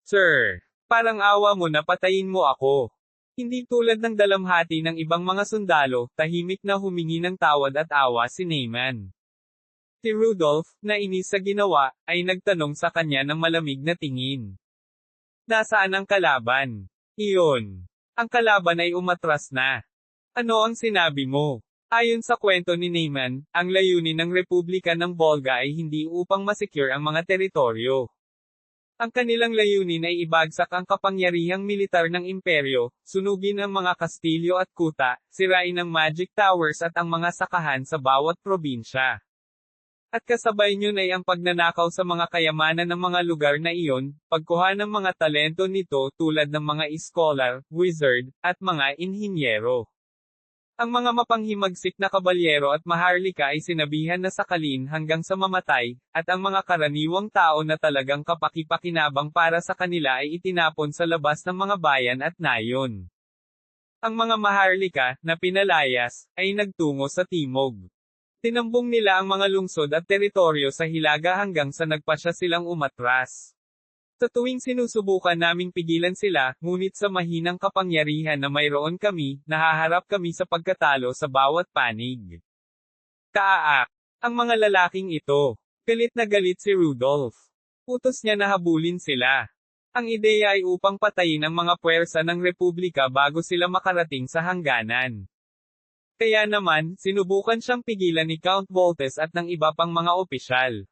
Sir, parang awa mo na patayin mo ako. Hindi tulad ng dalamhati ng ibang mga sundalo, tahimik na humingi ng tawad at awa si Naaman. Si Rudolph, na inis sa ginawa, ay nagtanong sa kanya ng malamig na tingin. Nasaan ang kalaban? Iyon. Ang kalaban ay umatras na. Ano ang sinabi mo? Ayon sa kwento ni Naaman, ang layunin ng Republika ng Volga ay hindi upang masecure ang mga teritoryo. Ang kanilang layunin ay ibagsak ang kapangyarihang militar ng imperyo, sunugin ang mga kastilyo at kuta, sirain ang magic towers at ang mga sakahan sa bawat probinsya. At kasabay niyon ay ang pagnanakaw sa mga kayamanan ng mga lugar na iyon, pagkuha ng mga talento nito tulad ng mga scholar, wizard, at mga inhinyero. Ang mga mapanghimagsik na kabalyero at maharlika ay sinabihan na sakalin hanggang sa mamatay, at ang mga karaniwang tao na talagang kapaki-pakinabang para sa kanila ay itinapon sa labas ng mga bayan at nayon. Ang mga maharlika, na pinalayas, ay nagtungo sa timog. Tinambong nila ang mga lungsod at teritoryo sa Hilaga hanggang sa nagpasya silang umatras. Sa tuwing sinusubukan naming pigilan sila, ngunit sa mahinang kapangyarihan na mayroon kami, nahaharap kami sa pagkatalo sa bawat panig. Kaaak! Ang mga lalaking ito. Galit na galit si Rudolph. Utos niya na habulin sila. Ang ideya ay upang patayin ang mga puwersa ng Republika bago sila makarating sa hangganan. Kaya naman, sinubukan siyang pigilan ni Count Voltes at ng iba pang mga opisyal.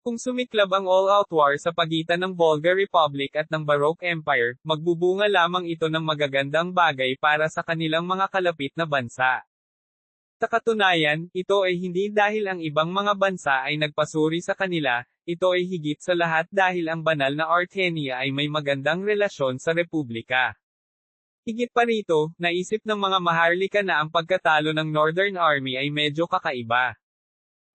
Kung sumiklab ang all-out war sa pagitan ng Volga Republic at ng Baroque Empire, magbubunga lamang ito ng magagandang bagay para sa kanilang mga kalapit na bansa. Sa katunayan, ito ay hindi dahil ang ibang mga bansa ay nagpasuri sa kanila, ito ay higit sa lahat dahil ang banal na Artenia ay may magandang relasyon sa Republika. Higit pa rito, naisip ng mga maharlika na ang pagkatalo ng Northern Army ay medyo kakaiba.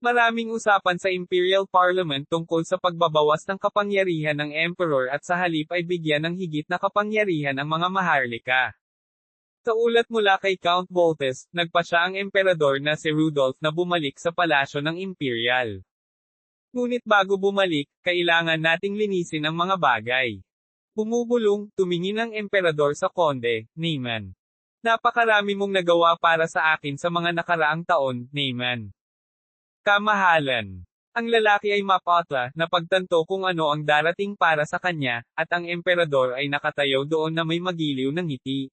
Maraming usapan sa Imperial Parliament tungkol sa pagbabawas ng kapangyarihan ng Emperor at sa halip ay bigyan ng higit na kapangyarihan ang mga maharlika. Sa ulat mula kay Count Voltes, nagpasya ang emperador na si Rudolph na bumalik sa palasyo ng Imperial. Ngunit bago bumalik, kailangan nating linisin ang mga bagay. Bumubulong, tumingin ang emperador sa konde, Naaman. Napakarami mong nagawa para sa akin sa mga nakaraang taon, Naaman. Kamahalan. Ang lalaki ay mapatla, na pagtanto kung ano ang darating para sa kanya, at ang emperador ay nakatayo doon na may magiliw ng ngiti.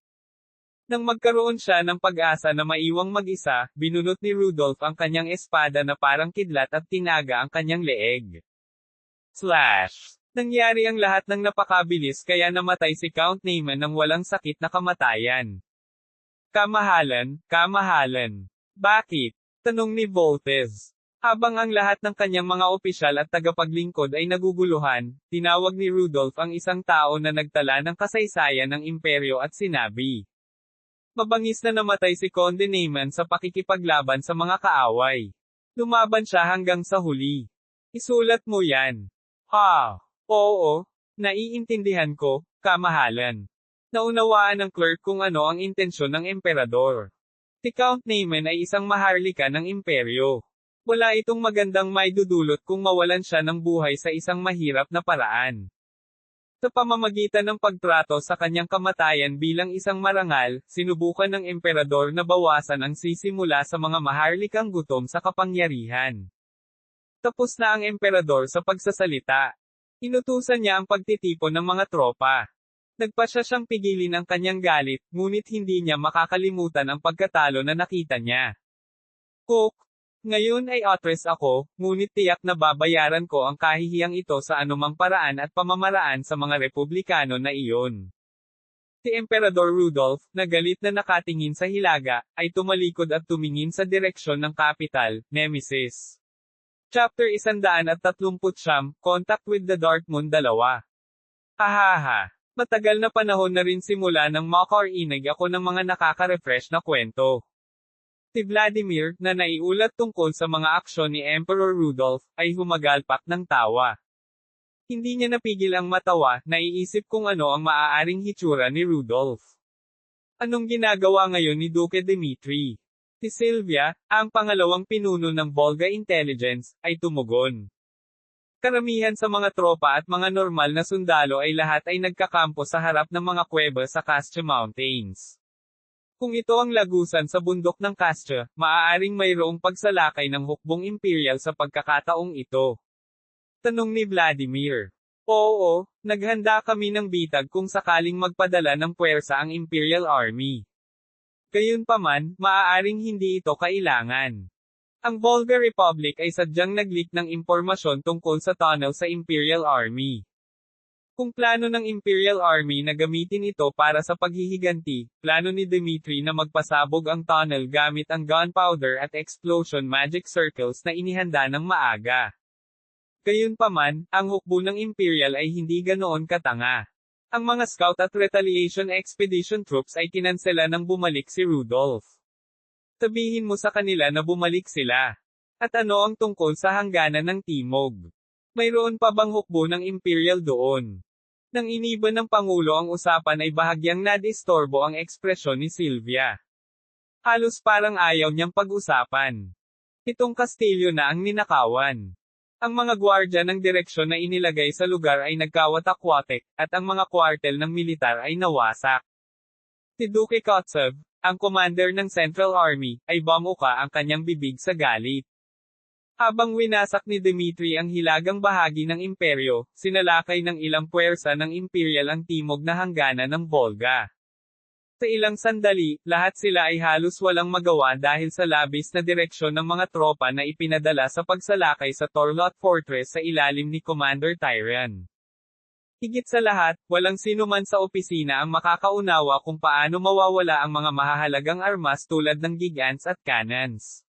Nang magkaroon siya ng pag-asa na maiwang mag-isa, binunot ni Rudolph ang kanyang espada na parang kidlat at tinaga ang kanyang leeg. Slash! Nangyari ang lahat ng napakabilis kaya namatay si Count Naaman ng walang sakit na kamatayan. Kamahalan, kamahalan. Bakit? Tanong ni Voltes. Habang ang lahat ng kanyang mga opisyal at tagapaglingkod ay naguguluhan, tinawag ni Rudolph ang isang tao na nagtala ng kasaysayan ng imperyo at sinabi. Mabangis na namatay si Conde Naaman sa pakikipaglaban sa mga kaaway. Lumaban siya hanggang sa huli. Isulat mo yan. Ha? Oo, naiintindihan ko, kamahalan. Naunawaan ng clerk kung ano ang intensyon ng emperador. Si Count Naaman ay isang maharlika ng imperyo. Wala itong magandang maidudulot kung mawalan siya ng buhay sa isang mahirap na paraan. Sa pamamagitan ng pagtrato sa kanyang kamatayan bilang isang marangal, sinubukan ng emperador na bawasan ang sisimula sa mga maharlikang gutom sa kapangyarihan. Tapos na ang emperador sa pagsasalita. Inutusan niya ang pagtitipon ng mga tropa. Nagpasya siyang pigilin ang kanyang galit, ngunit hindi niya makakalimutan ang pagkatalo na nakita niya. Cook, ngayon ay actress ako, ngunit tiyak na babayaran ko ang kahihiyang ito sa anumang paraan at pamamaraan sa mga republikano na iyon. Si Emperador Rudolph, na galit na nakatingin sa Hilaga, ay tumalikod at tumingin sa direksyon ng kapital, Nemesis. Chapter 139, Contact with the Dark Moon 2. Hahaha. Matagal na panahon na rin simula nang makarinig ako ng mga nakaka-refresh na kwento. Si Vladimir, na naiulat tungkol sa mga aksyon ni Emperor Rudolph, ay humagalpak ng tawa. Hindi niya napigil ang matawa, naiisip kung ano ang maaaring hitsura ni Rudolph. Anong ginagawa ngayon ni Duke Dmitri? Si Sylvia, ang pangalawang pinuno ng Volga Intelligence, ay tumugon. Karamihan sa mga tropa at mga normal na sundalo ay lahat ay nagkakampo sa harap ng mga kuweba sa Kastya Mountains. Kung ito ang lagusan sa bundok ng Kastya, maaaring mayroong pagsalakay ng hukbong imperial sa pagkakataong ito. Tanong ni Vladimir. Oo, naghanda kami ng bitag kung sakaling magpadala ng puwersa ang Imperial Army. Gayunpaman, maaaring hindi ito kailangan. Ang Volga Republic ay sadyang nag-leak ng impormasyon tungkol sa tunnel sa Imperial Army. Kung plano ng Imperial Army na gamitin ito para sa paghihiganti, plano ni Dmitri na magpasabog ang tunnel gamit ang gunpowder at explosion magic circles na inihanda ng maaga. Gayunpaman, ang hukbo ng Imperial ay hindi ganoon katanga. Ang mga scout at retaliation expedition troops ay kinansela nang bumalik si Rudolph. Sabihin mo sa kanila na bumalik sila. At ano ang tungkol sa hangganan ng Timog? Mayroon pa bang hukbo ng Imperial doon? Nang iniba ng Pangulo ang usapan ay bahagyang nadistorbo ang ekspresyon ni Sylvia. Halos parang ayaw niyang pag-usapan. Itong kastilyo na ang ninakawan. Ang mga gwardya ng direksyon na inilagay sa lugar ay nagkawatak-watek, at ang mga kwartel ng militar ay nawasak. Si Duke Kotsev, ang commander ng Central Army, ay bumuka ang kanyang bibig sa galit. Habang winasak ni Dmitri ang hilagang bahagi ng imperyo, sinalakay ng ilang puwersa ng Imperial ang timog na hangganan ng Volga. Sa ilang sandali, lahat sila ay halos walang magawa dahil sa labis na direksyon ng mga tropa na ipinadala sa pagsalakay sa Torlot Fortress sa ilalim ni Commander Tyrion. Higit sa lahat, walang sino man sa opisina ang makakaunawa kung paano mawawala ang mga mahahalagang armas tulad ng gigants at cannons.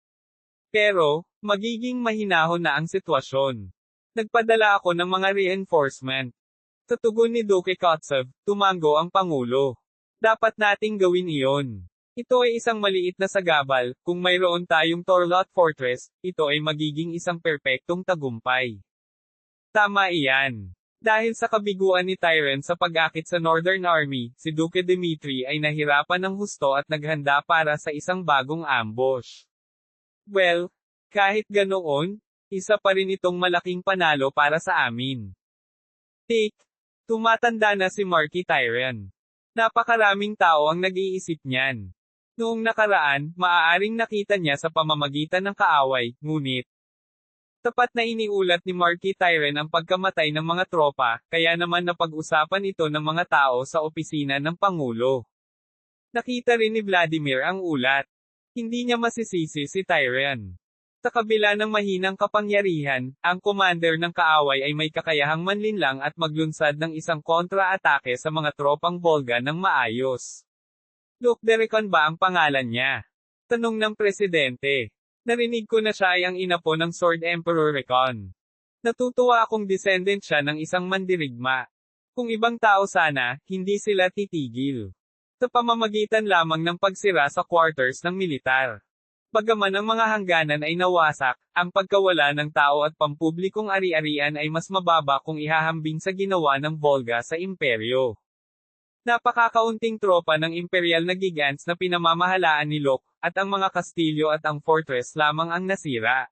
Pero, magiging mahinahon na ang sitwasyon. Nagpadala ako ng mga reinforcement. Sa tugon ni Duke Kotsev, tumango ang Pangulo. Dapat nating gawin iyon. Ito ay isang maliit na sagabal, kung mayroon tayong Torlot Fortress, ito ay magiging isang perpektong tagumpay. Tama iyan. Dahil sa kabiguan ni Tyrion sa pag-akit sa Northern Army, si Duke Dmitri ay nahirapan ng husto at naghanda para sa isang bagong ambush. Well, kahit ganoon, isa pa rin itong malaking panalo para sa amin. Tik, tumatanda na si Marquis Tyrion. Napakaraming tao ang nag-iisip niyan. Noong nakaraan, maaaring nakita niya sa pamamagitan ng kaaway, ngunit tapat na iniulat ni Marquis Tyrion ang pagkamatay ng mga tropa, kaya naman napag-usapan ito ng mga tao sa opisina ng Pangulo. Nakita rin ni Vladimir ang ulat. Hindi niya masisisi si Tyrion. Sa kabila ng mahinang kapangyarihan, ang commander ng kaaway ay may kakayahang manlinlang at maglunsad ng isang kontra-atake sa mga tropang Volga ng maayos. Luke Derecon ba ang pangalan niya? Tanong ng presidente. Narinig ko na siya ay ang ina po ng Sword Emperor Recon. Natutuwa akong descendant siya ng isang mandirigma. Kung ibang tao sana, hindi sila titigil. Sa pamamagitan lamang ng pagsira sa quarters ng militar. Bagaman ang mga hangganan ay nawasak, ang pagkawala ng tao at pampublikong ari-arian ay mas mababa kung ihahambing sa ginawa ng Volga sa imperyo. Napakakaunting tropa ng imperial na gigants na pinamamahalaan ni Locke, at ang mga kastilyo at ang fortress lamang ang nasira.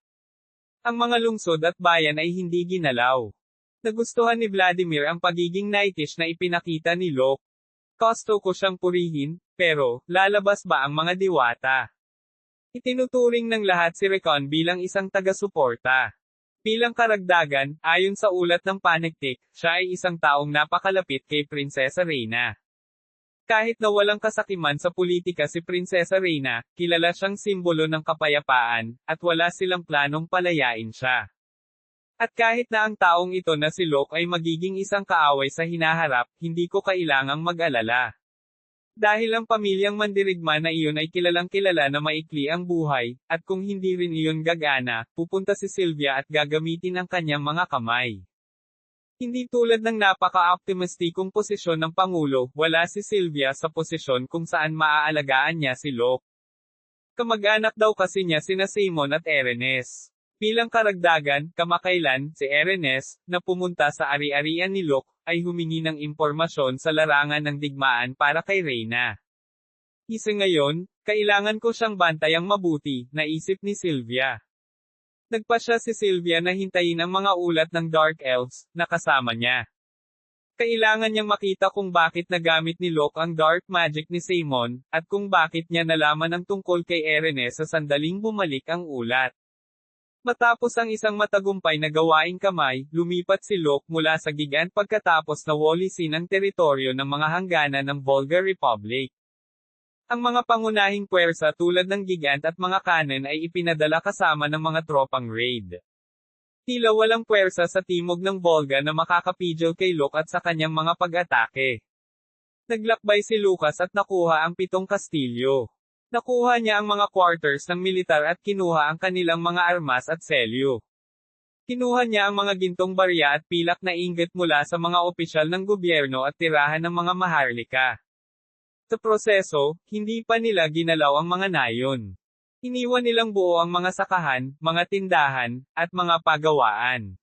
Ang mga lungsod at bayan ay hindi ginalaw. Nagustuhan ni Vladimir ang pagiging knightish na ipinakita ni Locke. Gusto ko siyang purihin, pero, lalabas ba ang mga diwata? Itinuturing ng lahat si Recon bilang isang taga-suporta. Bilang karagdagan, ayon sa ulat ng Panektik, siya ay isang taong napakalapit kay Prinsesa Reyna. Kahit na walang kasakiman sa politika si Prinsesa Reyna, kilala siyang simbolo ng kapayapaan, at wala silang planong palayain siya. At kahit na ang taong ito na si Locke ay magiging isang kaaway sa hinaharap, hindi ko kailangang mag-alala. Dahil ang pamilyang mandirigma na iyon ay kilalang-kilala na maikli ang buhay, at kung hindi rin iyon gagana, pupunta si Sylvia at gagamitin ang kanyang mga kamay. Hindi tulad ng napaka-optimistikong posisyon ng Pangulo, wala si Sylvia sa posisyon kung saan maaalagaan niya si Locke. Kamag-anak daw kasi niya sina Simon at Ernest. Bilang karagdagan, kamakailan, si Ernest, na pumunta sa ari-arian ni Locke, ay humingi ng impormasyon sa larangan ng digmaan para kay Reyna. Isa ngayon, kailangan ko siyang bantayang mabuti, naisip ni Sylvia. Nagpasya si Sylvia na hintayin ang mga ulat ng Dark Elves, na kasama niya. Kailangan niyang makita kung bakit nagamit ni Locke ang dark magic ni Simon, at kung bakit niya nalaman ang tungkol kay Ernest sa sandaling bumalik ang ulat. Matapos ang isang matagumpay na gawaing kamay, lumipat si Locke mula sa Gigant pagkatapos na walisin ang teritoryo ng mga hangganan ng Volga Republic. Ang mga pangunahing puwersa tulad ng Gigant at mga cannon ay ipinadala kasama ng mga tropang raid. Tila walang puwersa sa timog ng Volga na makakapigil kay Locke at sa kanyang mga pag-atake. Naglakbay si Lucas at nakuha ang 7 kastilyo. Nakuha niya ang mga quarters ng militar at kinuha ang kanilang mga armas at selyo. Kinuha niya ang mga gintong barya at pilak na inggit mula sa mga opisyal ng gobyerno at tirahan ng mga maharlika. Sa proseso, hindi pa nila ginalaw ang mga nayon. Iniwan nilang buo ang mga sakahan, mga tindahan, at mga pagawaan.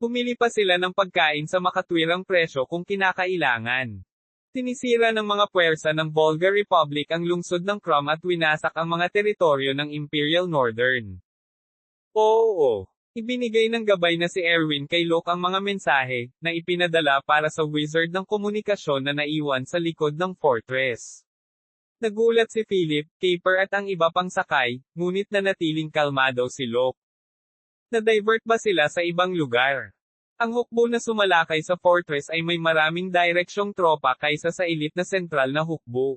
Pumili pa sila ng pagkain sa makatwirang presyo kung kinakailangan. Sinisira ng mga puwersa ng Volga Republic ang lungsod ng Crom at winasak ang mga teritoryo ng Imperial Northern. Oo. Ibinigay ng gabay na si Erwin kay Locke ang mga mensahe, na ipinadala para sa wizard ng komunikasyon na naiwan sa likod ng fortress. Nagulat si Philip, Caper at ang iba pang sakay, ngunit nanatiling kalmado si Locke. Na-divert ba sila sa ibang lugar? Ang hukbo na sumalakay sa fortress ay may maraming direksyong tropa kaysa sa elite na sentral na hukbo.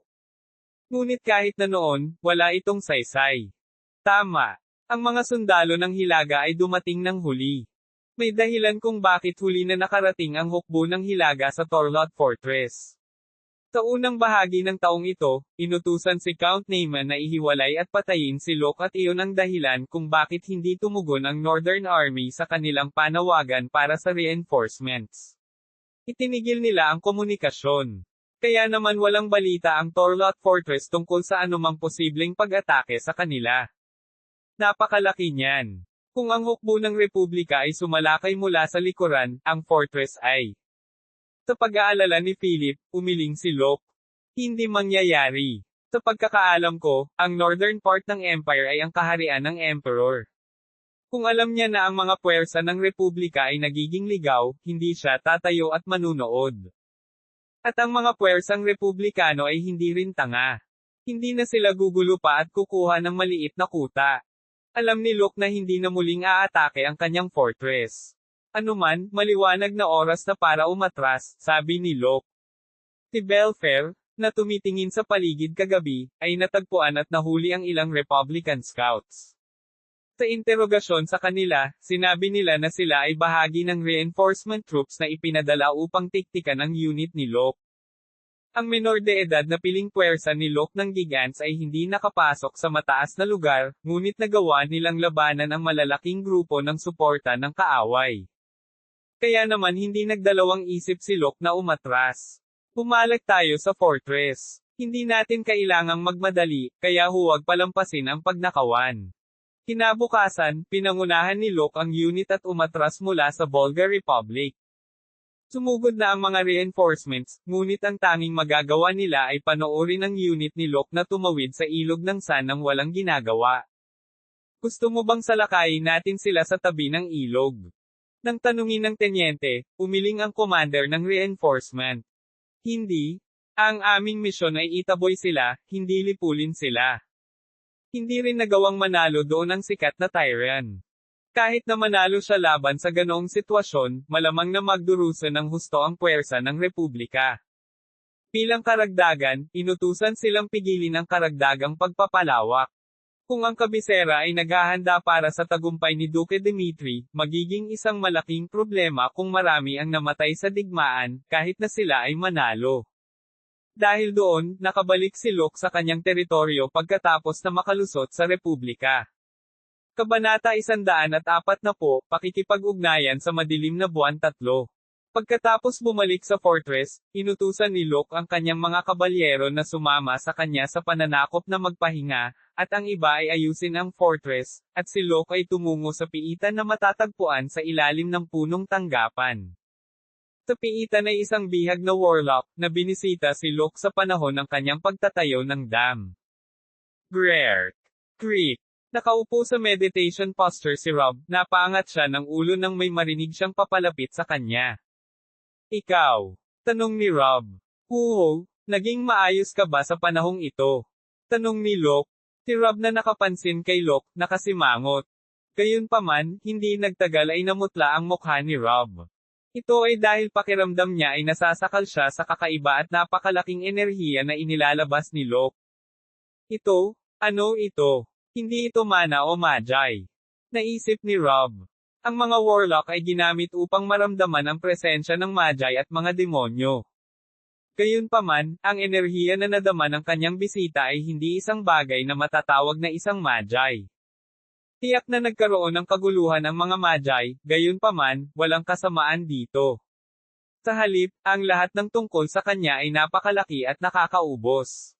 Ngunit kahit na noon, wala itong saysay. Tama. Ang mga sundalo ng Hilaga ay dumating ng huli. May dahilan kung bakit huli na nakarating ang hukbo ng Hilaga sa Torlot Fortress. Sa unang bahagi ng taong ito, inutusan si Count Neyman na ihiwalay at patayin si Locke at iyon ang dahilan kung bakit hindi tumugon ang Northern Army sa kanilang panawagan para sa reinforcements. Itinigil nila ang komunikasyon. Kaya naman walang balita ang Torlot Fortress tungkol sa anumang posibleng pag-atake sa kanila. Napakalaki niyan. Kung ang hukbo ng Republika ay sumalakay mula sa likuran, ang fortress ay sa pag-aalala ni Philip, umiling si Locke. Hindi mangyayari. Sa pagkakaalam ko, ang northern part ng empire ay ang kaharian ng emperor. Kung alam niya na ang mga puwersa ng Republika ay nagiging ligaw, hindi siya tatayo at manunood. At ang mga puwersang Republikano ay hindi rin tanga. Hindi na sila gugulo pa at kukuha ng maliit na kuta. Alam ni Locke na hindi na muling aatake ang kanyang fortress. Anuman, maliwanag na oras na para umatras, sabi ni Locke. Si Belfair, na tumitingin sa paligid kagabi, ay natagpuan at nahuli ang ilang Republican scouts. Sa interogasyon sa kanila, sinabi nila na sila ay bahagi ng reinforcement troops na ipinadala upang tiktikan ang unit ni Locke. Ang menor de edad na piling puwersa ni Locke ng Gigants ay hindi nakapasok sa mataas na lugar, ngunit nagawa nilang labanan ang malalaking grupo ng suporta ng kaaway. Kaya naman hindi nagdalawang isip si Locke na umatras. Pumalag tayo sa fortress. Hindi natin kailangang magmadali, kaya huwag palampasin ang pagnakawan. Kinabukasan, pinangunahan ni Locke ang unit at umatras mula sa Volga Republic. Sumugod na ang mga reinforcements, ngunit ang tanging magagawa nila ay panoorin ang unit ni Locke na tumawid sa ilog ng San nang walang ginagawa. Gusto mo bang salakayin natin sila sa tabi ng ilog? Nang tanungin ng tenyente, umiling ang commander ng reinforcement. Hindi. Ang aming misyon ay itaboy sila, hindi lipulin sila. Hindi rin nagawang manalo doon ang sikat na Tyrian. Kahit na manalo siya laban sa ganoong sitwasyon, malamang na magdurusa ng husto ang puwersa ng Republika. Bilang karagdagan, inutusan silang pigilin ang karagdagang pagpapalawak. Kung ang kabisera ay naghahanda para sa tagumpay ni Duke Dmitri, magiging isang malaking problema kung marami ang namatay sa digmaan, kahit na sila ay manalo. Dahil doon, nakabalik si Luke sa kanyang teritoryo pagkatapos na makalusot sa Republika. Kabanata 140, Pakikipag-ugnayan sa Madilim na Buwan 3. Pagkatapos bumalik sa fortress, inutusan ni Luke ang kanyang mga kabalyero na sumama sa kanya sa pananakop na magpahinga, at ang iba ay ayusin ang fortress, at si Luke ay tumungo sa piitan na matatagpuan sa ilalim ng punong tanggapan. Sa piitan ay isang bihag na warlock, na binisita si Luke sa panahon ng kanyang pagtatayo ng dam. Grert. Creek. Nakaupo sa meditation posture si Rob, napaangat siya ng ulo nang may marinig siyang papalapit sa kanya. Ikaw? Tanong ni Rob. Oo, naging maayos ka ba sa panahong ito? Tanong ni Luke. Si Rob na nakapansin kay Luke, nakasimangot. Gayunpaman, hindi nagtagal ay namutla ang mukha ni Rob. Ito ay dahil pakiramdam niya ay nasasakal siya sa kakaiba at napakalaking enerhiya na inilalabas ni Luke. Ito? Ano ito? Hindi ito mana o magi. Naisip ni Rob. Ang mga warlock ay ginamit upang maramdaman ang presensya ng magi at mga demonyo. Gayunpaman, ang enerhiya na nadama ng kanyang bisita ay hindi isang bagay na matatawag na isang magi. Tiyak na nagkaroon ng kaguluhan ang mga magi, gayunpaman, walang kasamaan dito. Sa halip, ang lahat ng tungkol sa kanya ay napakalaki at nakakaubos.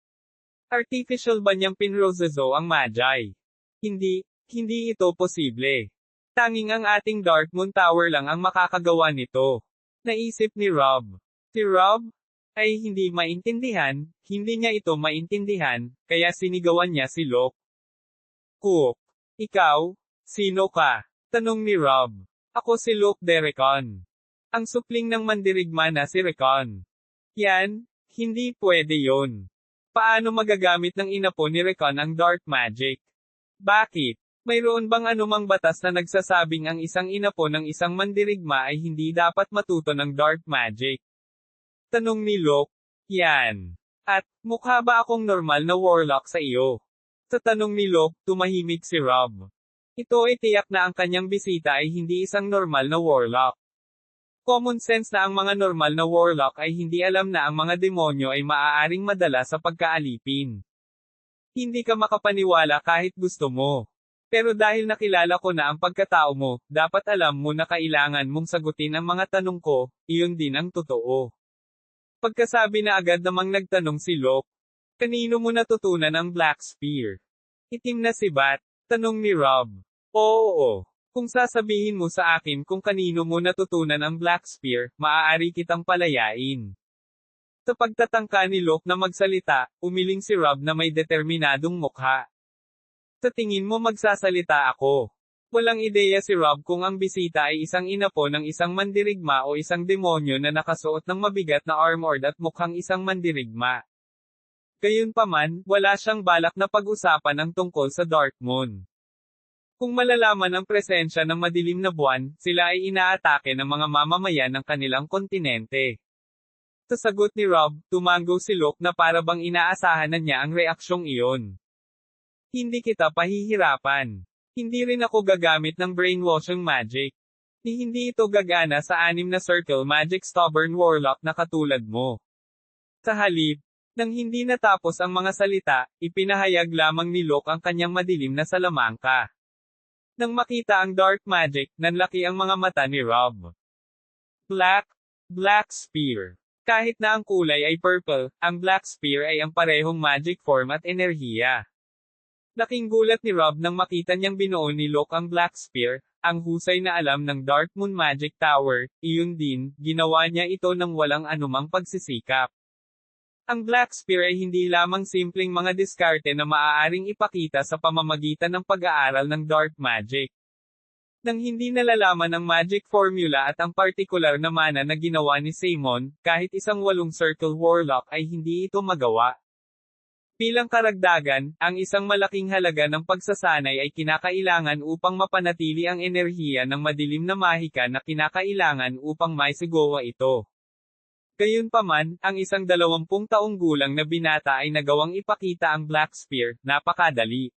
Artificial ba niyang pinroseso ang magi? Hindi ito posible. Tanging ang ating Dark Moon Tower lang ang makakagawa nito. Naisip ni Rob. Si Rob ay hindi maintindihan, hindi niya ito maintindihan, kaya sinigawan niya si Luke. Cook. Ikaw? Sino ka? Tanong ni Rob. Ako si Luke de Recon. Ang supling ng mandirigma na si Recon. Yan, hindi pwede yon. Paano magagamit ng inapo ni Recon ang dark magic? Bakit? Mayroon bang anumang batas na nagsasabing ang isang inapo ng isang mandirigma ay hindi dapat matuto ng dark magic? Tanong ni Luke. Yan. At, mukha ba akong normal na warlock sa iyo? Sa tanong ni Luke, tumahimik si Rob. Ito ay tiyak na ang kanyang bisita ay hindi isang normal na warlock. Common sense na ang mga normal na warlock ay hindi alam na ang mga demonyo ay maaaring madala sa pagkaalipin. Hindi ka makapaniwala kahit gusto mo. Pero dahil nakilala ko na ang pagkatao mo, dapat alam mo na kailangan mong sagutin ang mga tanong ko, iyon din ang totoo. Pagkasabi na agad namang nagtanong si Luke. Kanino mo natutunan ang Black Spear? Itim na si Bat? Tanong ni Rob. Oo. Kung sasabihin mo sa akin kung kanino mo natutunan ang Black Spear, maaari kitang palayain. Sa pagtatangka ni Luke na magsalita, umiling si Rob na may determinadong mukha. Sa tingin mo magsasalita ako? Walang ideya si Rob kung ang bisita ay isang inapo ng isang mandirigma o isang demonyo na nakasuot ng mabigat na armored at mukhang isang mandirigma. Gayunpaman, wala siyang balak na pag-usapan ang tungkol sa Dark Moon. Kung malalaman ang presensya ng madilim na buwan, sila ay inaatake ng mga mamamayan ng kanilang kontinente. Sa sagot ni Rob, tumango si Luke na para bang inaasahan na niya ang reaksyong iyon. Hindi kita pahihirapan. Hindi rin ako gagamit ng brainwashing magic. Hindi ito gagana sa 6 na circle magic stubborn warlock na katulad mo. Sa halip, nang hindi natapos ang mga salita, ipinahayag lamang ni Luke ang kanyang madilim na salamangka. Nang makita ang dark magic, nanlaki ang mga mata ni Rob. Black Spear. Kahit na ang kulay ay purple, ang Black Spear ay ang parehong magic form at enerhiya. Laking gulat ni Rob nang makita niyang binuo ni Luke ang Black Spear, ang husay na alam ng Dark Moon Magic Tower, iyon din, ginawa niya ito nang walang anumang pagsisikap. Ang Black Spear ay hindi lamang simpleng mga diskarte na maaaring ipakita sa pamamagitan ng pag-aaral ng dark magic. Nang hindi nalalaman ang magic formula at ang partikular na mana na ginawa ni Simon, kahit isang 8 circle warlock ay hindi ito magawa. Bilang karagdagan, ang isang malaking halaga ng pagsasanay ay kinakailangan upang mapanatili ang enerhiya ng madilim na mahika na kinakailangan upang maisigawa ito. Gayunpaman, ang isang 20 taong gulang na binata ay nagawang ipakita ang Black Spear, napakadali.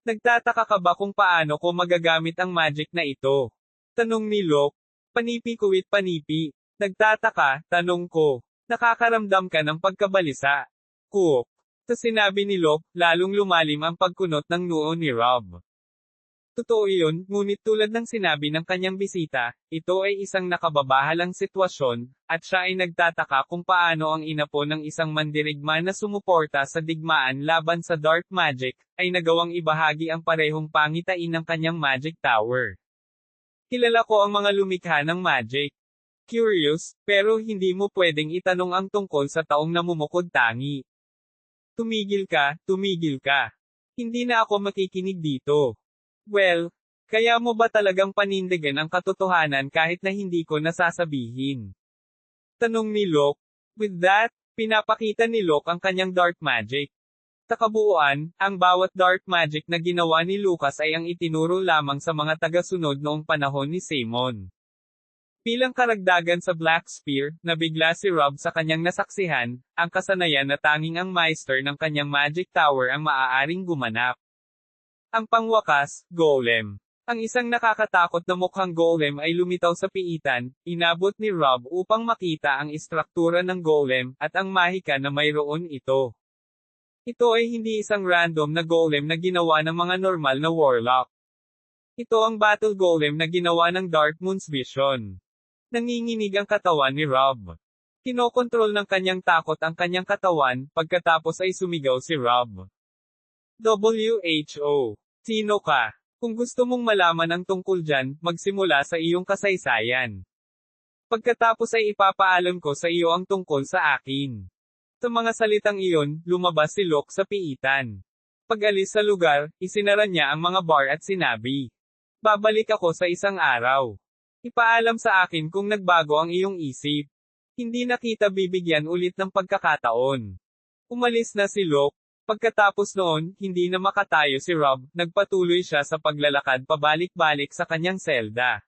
Nagtataka ka ba kung paano ko magagamit ang magic na ito? Tanong ni Luke. Panipi kuwit panipi. Nagtataka, tanong ko. Nakakaramdam ka ng pagkabalisa. Cook. Sa sinabi ni Locke, lalong lumalim ang pagkunot ng noo ni Rob. Totoo iyon, ngunit tulad ng sinabi ng kanyang bisita, ito ay isang nakababahalang sitwasyon, at siya ay nagtataka kung paano ang inapo ng isang mandirigma na sumuporta sa digmaan laban sa dark magic, ay nagawang ibahagi ang parehong pangitain ng kanyang magic tower. Kilala ko ang mga lumikha ng magic. Curious, pero hindi mo pwedeng itanong ang tungkol sa taong namumukod tangi. Tumigil ka, tumigil ka. Hindi na ako makikinig dito. Well, kaya mo ba talagang panindigan ang katotohanan kahit na hindi ko nasasabihin? Tanong ni Locke. With that, pinapakita ni Locke ang kanyang dark magic. Sa kabuuan, ang bawat dark magic na ginawa ni Lucas ay ang itinuro lamang sa mga tagasunod noong panahon ni Simon. Bilang karagdagan sa Black Spear, nabigla si Rob sa kanyang nasaksihan, ang kasanayan na tanging ang Meister ng kanyang Magic Tower ang maaaring gumanap. Ang pangwakas, Golem. Ang isang nakakatakot na mukhang golem ay lumitaw sa piitan, inabot ni Rob upang makita ang istruktura ng golem, at ang mahika na mayroon ito. Ito ay hindi isang random na golem na ginawa ng mga normal na warlock. Ito ang battle golem na ginawa ng Dark Moon's Vision. Nanginginig ang katawan ni Rob. Kinokontrol ng kanyang takot ang kanyang katawan, pagkatapos ay sumigaw si Rob. WHO. Sino ka? Kung gusto mong malaman ang tungkol dyan, magsimula sa iyong kasaysayan. Pagkatapos ay ipapaalam ko sa iyo ang tungkol sa akin. Sa mga salitang iyon, lumabas si Locke sa piitan. Pag-alis sa lugar, isinara niya ang mga bar at sinabi, babalik ako sa isang araw. Ipaalam sa akin kung nagbago ang iyong isip. Hindi na kita bibigyan ulit ng pagkakataon. Umalis na si Locke. Pagkatapos noon, hindi na makatayo si Rob, nagpatuloy siya sa paglalakad pabalik-balik sa kanyang selda.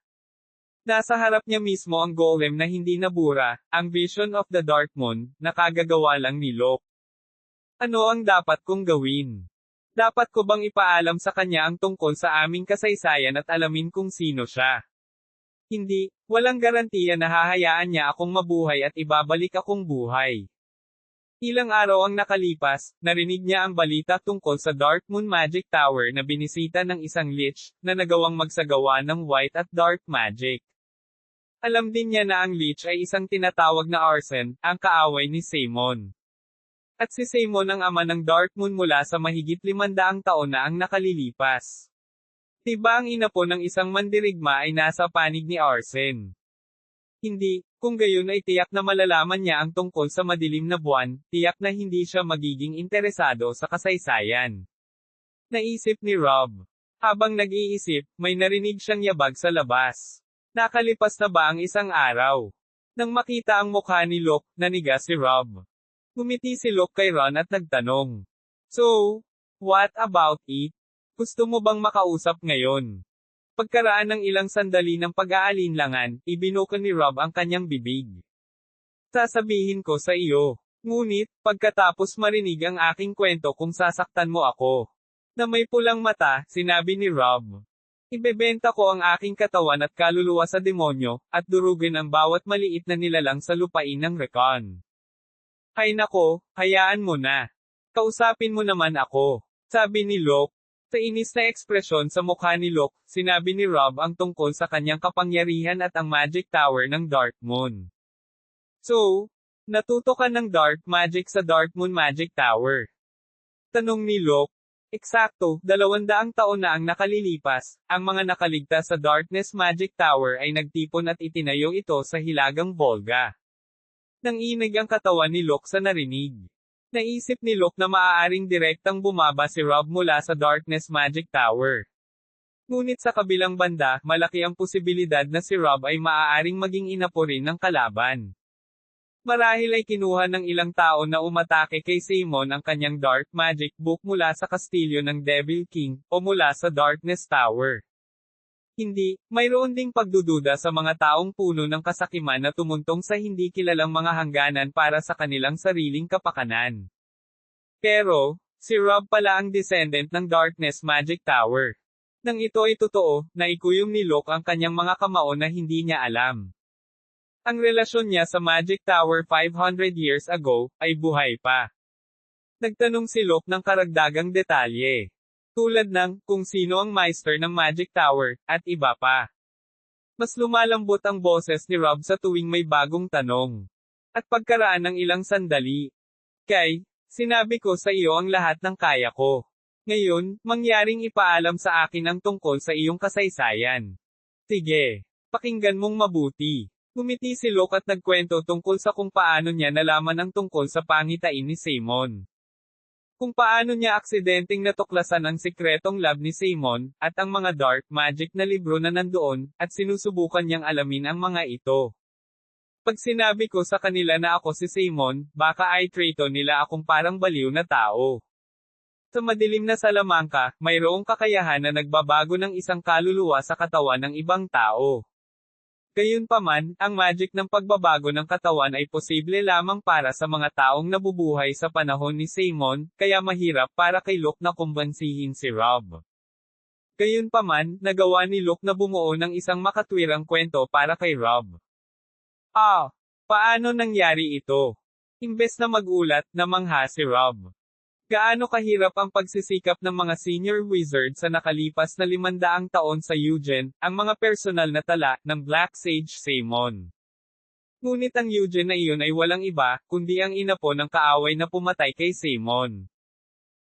Nasa harap niya mismo ang golem na hindi nabura, ang Vision of the Dark Moon, na kagagawa lang ni Locke. Ano ang dapat kong gawin? Dapat ko bang ipaalam sa kanya ang tungkol sa aming kasaysayan at alamin kung sino siya? Hindi, walang garantiya na hahayaan niya akong mabuhay at ibabalik akong buhay. Ilang araw ang nakalipas, narinig niya ang balita tungkol sa Dark Moon Magic Tower na binisita ng isang lich, na nagawang magsagawa ng white at dark magic. Alam din niya na ang lich ay isang tinatawag na Arsene, ang kaaway ni Simon. At si Simon ang ama ng Dark Moon mula sa mahigit 500 taon na ang nakalilipas. Diba ang inapo ng isang mandirigma ay nasa panig ni Arsene? Hindi, kung gayon ay tiyak na malalaman niya ang tungkol sa madilim na buwan, tiyak na hindi siya magiging interesado sa kasaysayan. Naisip ni Rob. Habang nag-iisip, may narinig siyang yabag sa labas. Nakalipas na ba ang isang araw? Nang makita ang mukha ni Locke, naniga si Rob. Ngumiti si Locke kay Ron at nagtanong. So, what about it? Gusto mo bang makausap ngayon? Pagkaraan ng ilang sandali ng pag-aalinlangan, ibinuka ni Rob ang kanyang bibig. Sasabihin ko sa iyo. Ngunit, pagkatapos marinig ang aking kwento kung sasaktan mo ako. Na may pulang mata, sinabi ni Rob. Ibebenta ko ang aking katawan at kaluluwa sa demonyo, at durugin ang bawat maliit na nilalang sa lupain ng Recon. Hay nako, hayaan mo na. Kausapin mo naman ako. Sabi ni Locke. Sa inis na ekspresyon sa mukha ni Locke, sinabi ni Rob ang tungkol sa kanyang kapangyarihan at ang Magic Tower ng Dark Moon. So, natuto ka ng dark magic sa Dark Moon Magic Tower? Tanong ni Locke. Eksakto, 200 taon na ang nakalilipas, ang mga nakaligtas sa Darkness Magic Tower ay nagtipon at itinayo ito sa Hilagang Volga. Nanginig ang katawan ni Locke sa narinig. Naisip ni Locke na maaaring direktang bumaba si Rob mula sa Darkness Magic Tower. Ngunit sa kabilang banda, malaki ang posibilidad na si Rob ay maaaring maging inapo rin ng kalaban. Marahil ay kinuha ng ilang tao na umatake kay Simon ang kanyang Dark Magic Book mula sa kastilyo ng Devil King, o mula sa Darkness Tower. Hindi, mayroon ding pagdududa sa mga taong puno ng kasakiman na tumuntong sa hindi kilalang mga hangganan para sa kanilang sariling kapakanan. Pero, si Rob pala ang descendant ng Darkness Magic Tower. Nang ito ay totoo, naikuyom ni Locke ang kanyang mga kamao na hindi niya alam. Ang relasyon niya sa Magic Tower 500 years ago, ay buhay pa. Nagtanong si Locke ng karagdagang detalye. Tulad ng, kung sino ang Meister ng Magic Tower, at iba pa. Mas lumalambot ang boses ni Rob sa tuwing may bagong tanong. At pagkaraan ng ilang sandali. Kay, sinabi ko sa iyo ang lahat ng kaya ko. Ngayon, mangyaring ipaalam sa akin ang tungkol sa iyong kasaysayan. Sige, pakinggan mong mabuti. Ngumiti si Locke at nagkwento tungkol sa kung paano niya nalaman ang tungkol sa pangitain ni Simon. Kung paano niya aksidenteng natuklasan ang sikretong lab ni Simon, at ang mga dark magic na libro na nandoon, at sinusubukan niyang alamin ang mga ito. Pag sinabi ko sa kanila na ako si Simon, baka ay trito nila akong parang baliw na tao. Sa madilim na Salamanca, mayroong kakayahan na nagbabago ng isang kaluluwa sa katawan ng ibang tao. Gayunpaman, ang magic ng pagbabago ng katawan ay posible lamang para sa mga taong nabubuhay sa panahon ni Simon, kaya mahirap para kay Locke na kumbansihin si Rob. Gayunpaman, nagawa ni Locke na bumuo ng isang makatwirang kwento para kay Rob. Paano nangyari ito? Imbes na magulat, namangha si Rob. Gaano kahirap ang pagsisikap ng mga senior wizard sa nakalipas na 500 taon sa Eugene, ang mga personal na tala, ng Black Sage Simon. Ngunit ang Eugene na iyon ay walang iba, kundi ang inapo ng kaaway na pumatay kay Simon.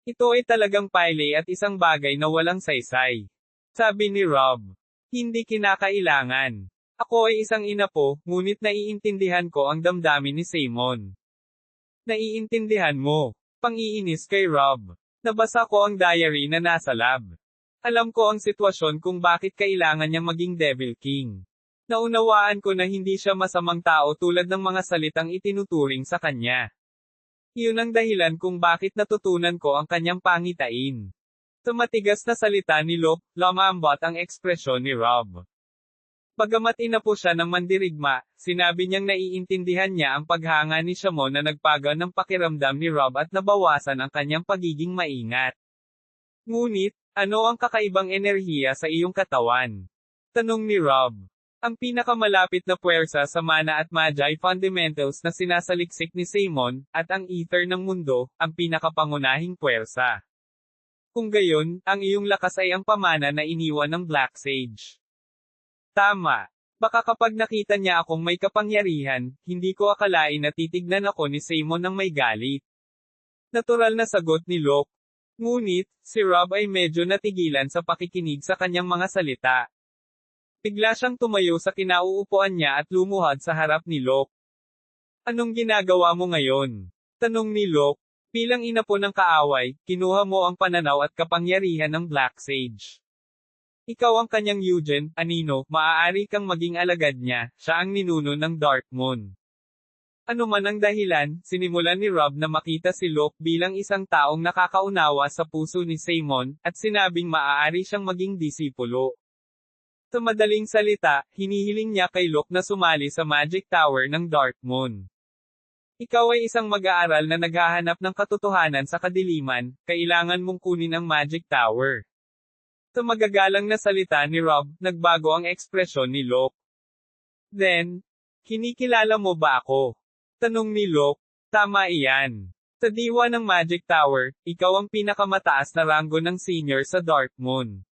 Ito ay talagang pile at isang bagay na walang saysay. Sabi ni Rob. Hindi kinakailangan. Ako ay isang inapo, ngunit naiintindihan ko ang damdamin ni Simon. Naiintindihan mo. Pang-iinis kay Rob. Nabasa ko ang diary na nasa lab. Alam ko ang sitwasyon kung bakit kailangan niyang maging Devil King. Naunawaan ko na hindi siya masamang tao tulad ng mga salitang itinuturing sa kanya. Iyon ang dahilan kung bakit natutunan ko ang kanyang pangitain. Sa matigas na salita ni Locke, lumambot ang ekspresyon ni Rob. Bagamat inapo siya ng mandirigma, sinabi niyang naiintindihan niya ang paghanga ni Shamon na nagpaga ng pakiramdam ni Rob at nabawasan ang kanyang pagiging maingat. Ngunit, ano ang kakaibang enerhiya sa iyong katawan? Tanong ni Rob. Ang pinakamalapit na puwersa sa mana at magi fundamentals na sinasaliksik ni Simon, at ang ether ng mundo, ang pinakapangunahing puwersa. Kung gayon, ang iyong lakas ay ang pamana na iniwan ng Black Sage. Tama. Baka kapag nakita niya akong may kapangyarihan, hindi ko akalain na titignan ako ni Simon ng may galit. Natural na sagot ni Locke. Ngunit, si Rob ay medyo natigilan sa pakikinig sa kanyang mga salita. Bigla siyang tumayo sa kinauupuan niya at lumuhad sa harap ni Locke. Anong ginagawa mo ngayon? Tanong ni Locke. Bilang inapo ng kaaway, kinuha mo ang pananaw at kapangyarihan ng Black Sage. Ikaw ang kanyang Eugene, anino, maaari kang maging alagad niya, siya ang ninuno ng Dark Moon. Ano man ang dahilan, sinimulan ni Rob na makita si Locke bilang isang taong nakakaunawa sa puso ni Simon, at sinabing maaari siyang maging disipulo. Sa madaling salita, hinihiling niya kay Locke na sumali sa Magic Tower ng Dark Moon. Ikaw ay isang mag-aaral na naghahanap ng katotohanan sa kadiliman, kailangan mong kunin ang Magic Tower. Sa magagalang na salita ni Rob, nagbago ang ekspresyon ni Locke. Then, kinikilala mo ba ako? Tanong ni Locke. Tama iyan. Sa diwa ng Magic Tower, ikaw ang pinakamataas na ranggo ng senior sa Dark Moon.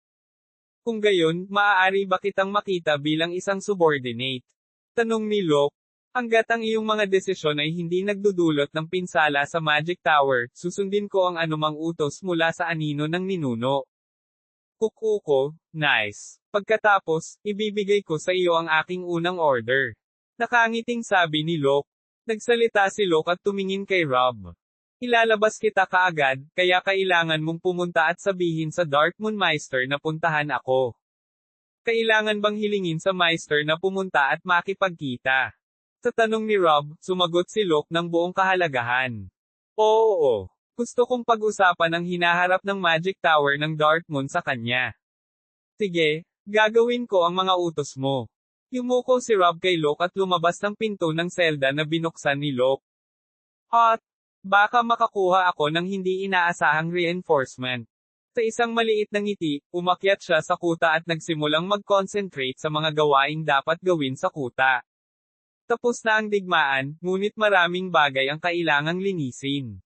Kung gayon, maaari ba kitang makita bilang isang subordinate? Tanong ni Locke. Hanggat ang iyong mga desisyon ay hindi nagdudulot ng pinsala sa Magic Tower, susundin ko ang anumang utos mula sa anino ng ninuno. Kukuko, nice. Pagkatapos, ibibigay ko sa iyo ang aking unang order. Nakangiting sabi ni Locke. Nagsalita si Locke at tumingin kay Rob. Ilalabas kita kaagad, kaya kailangan mong pumunta at sabihin sa Dark Moon Meister na puntahan ako. Kailangan bang hilingin sa Meister na pumunta at makipagkita? Sa tanong ni Rob, sumagot si Locke ng buong kahalagahan. Oo. Gusto kong pag-usapan ang hinaharap ng Magic Tower ng Dark Moon sa kanya. Sige, gagawin ko ang mga utos mo. Yumuko si Rob kay Locke at lumabas ng pinto ng selda na binuksan ni Locke. At, baka makakuha ako ng hindi inaasahang reinforcement. Sa isang maliit na ngiti, umakyat siya sa kuta at nagsimulang mag-concentrate sa mga gawaing dapat gawin sa kuta. Tapos na ang digmaan, ngunit maraming bagay ang kailangang linisin.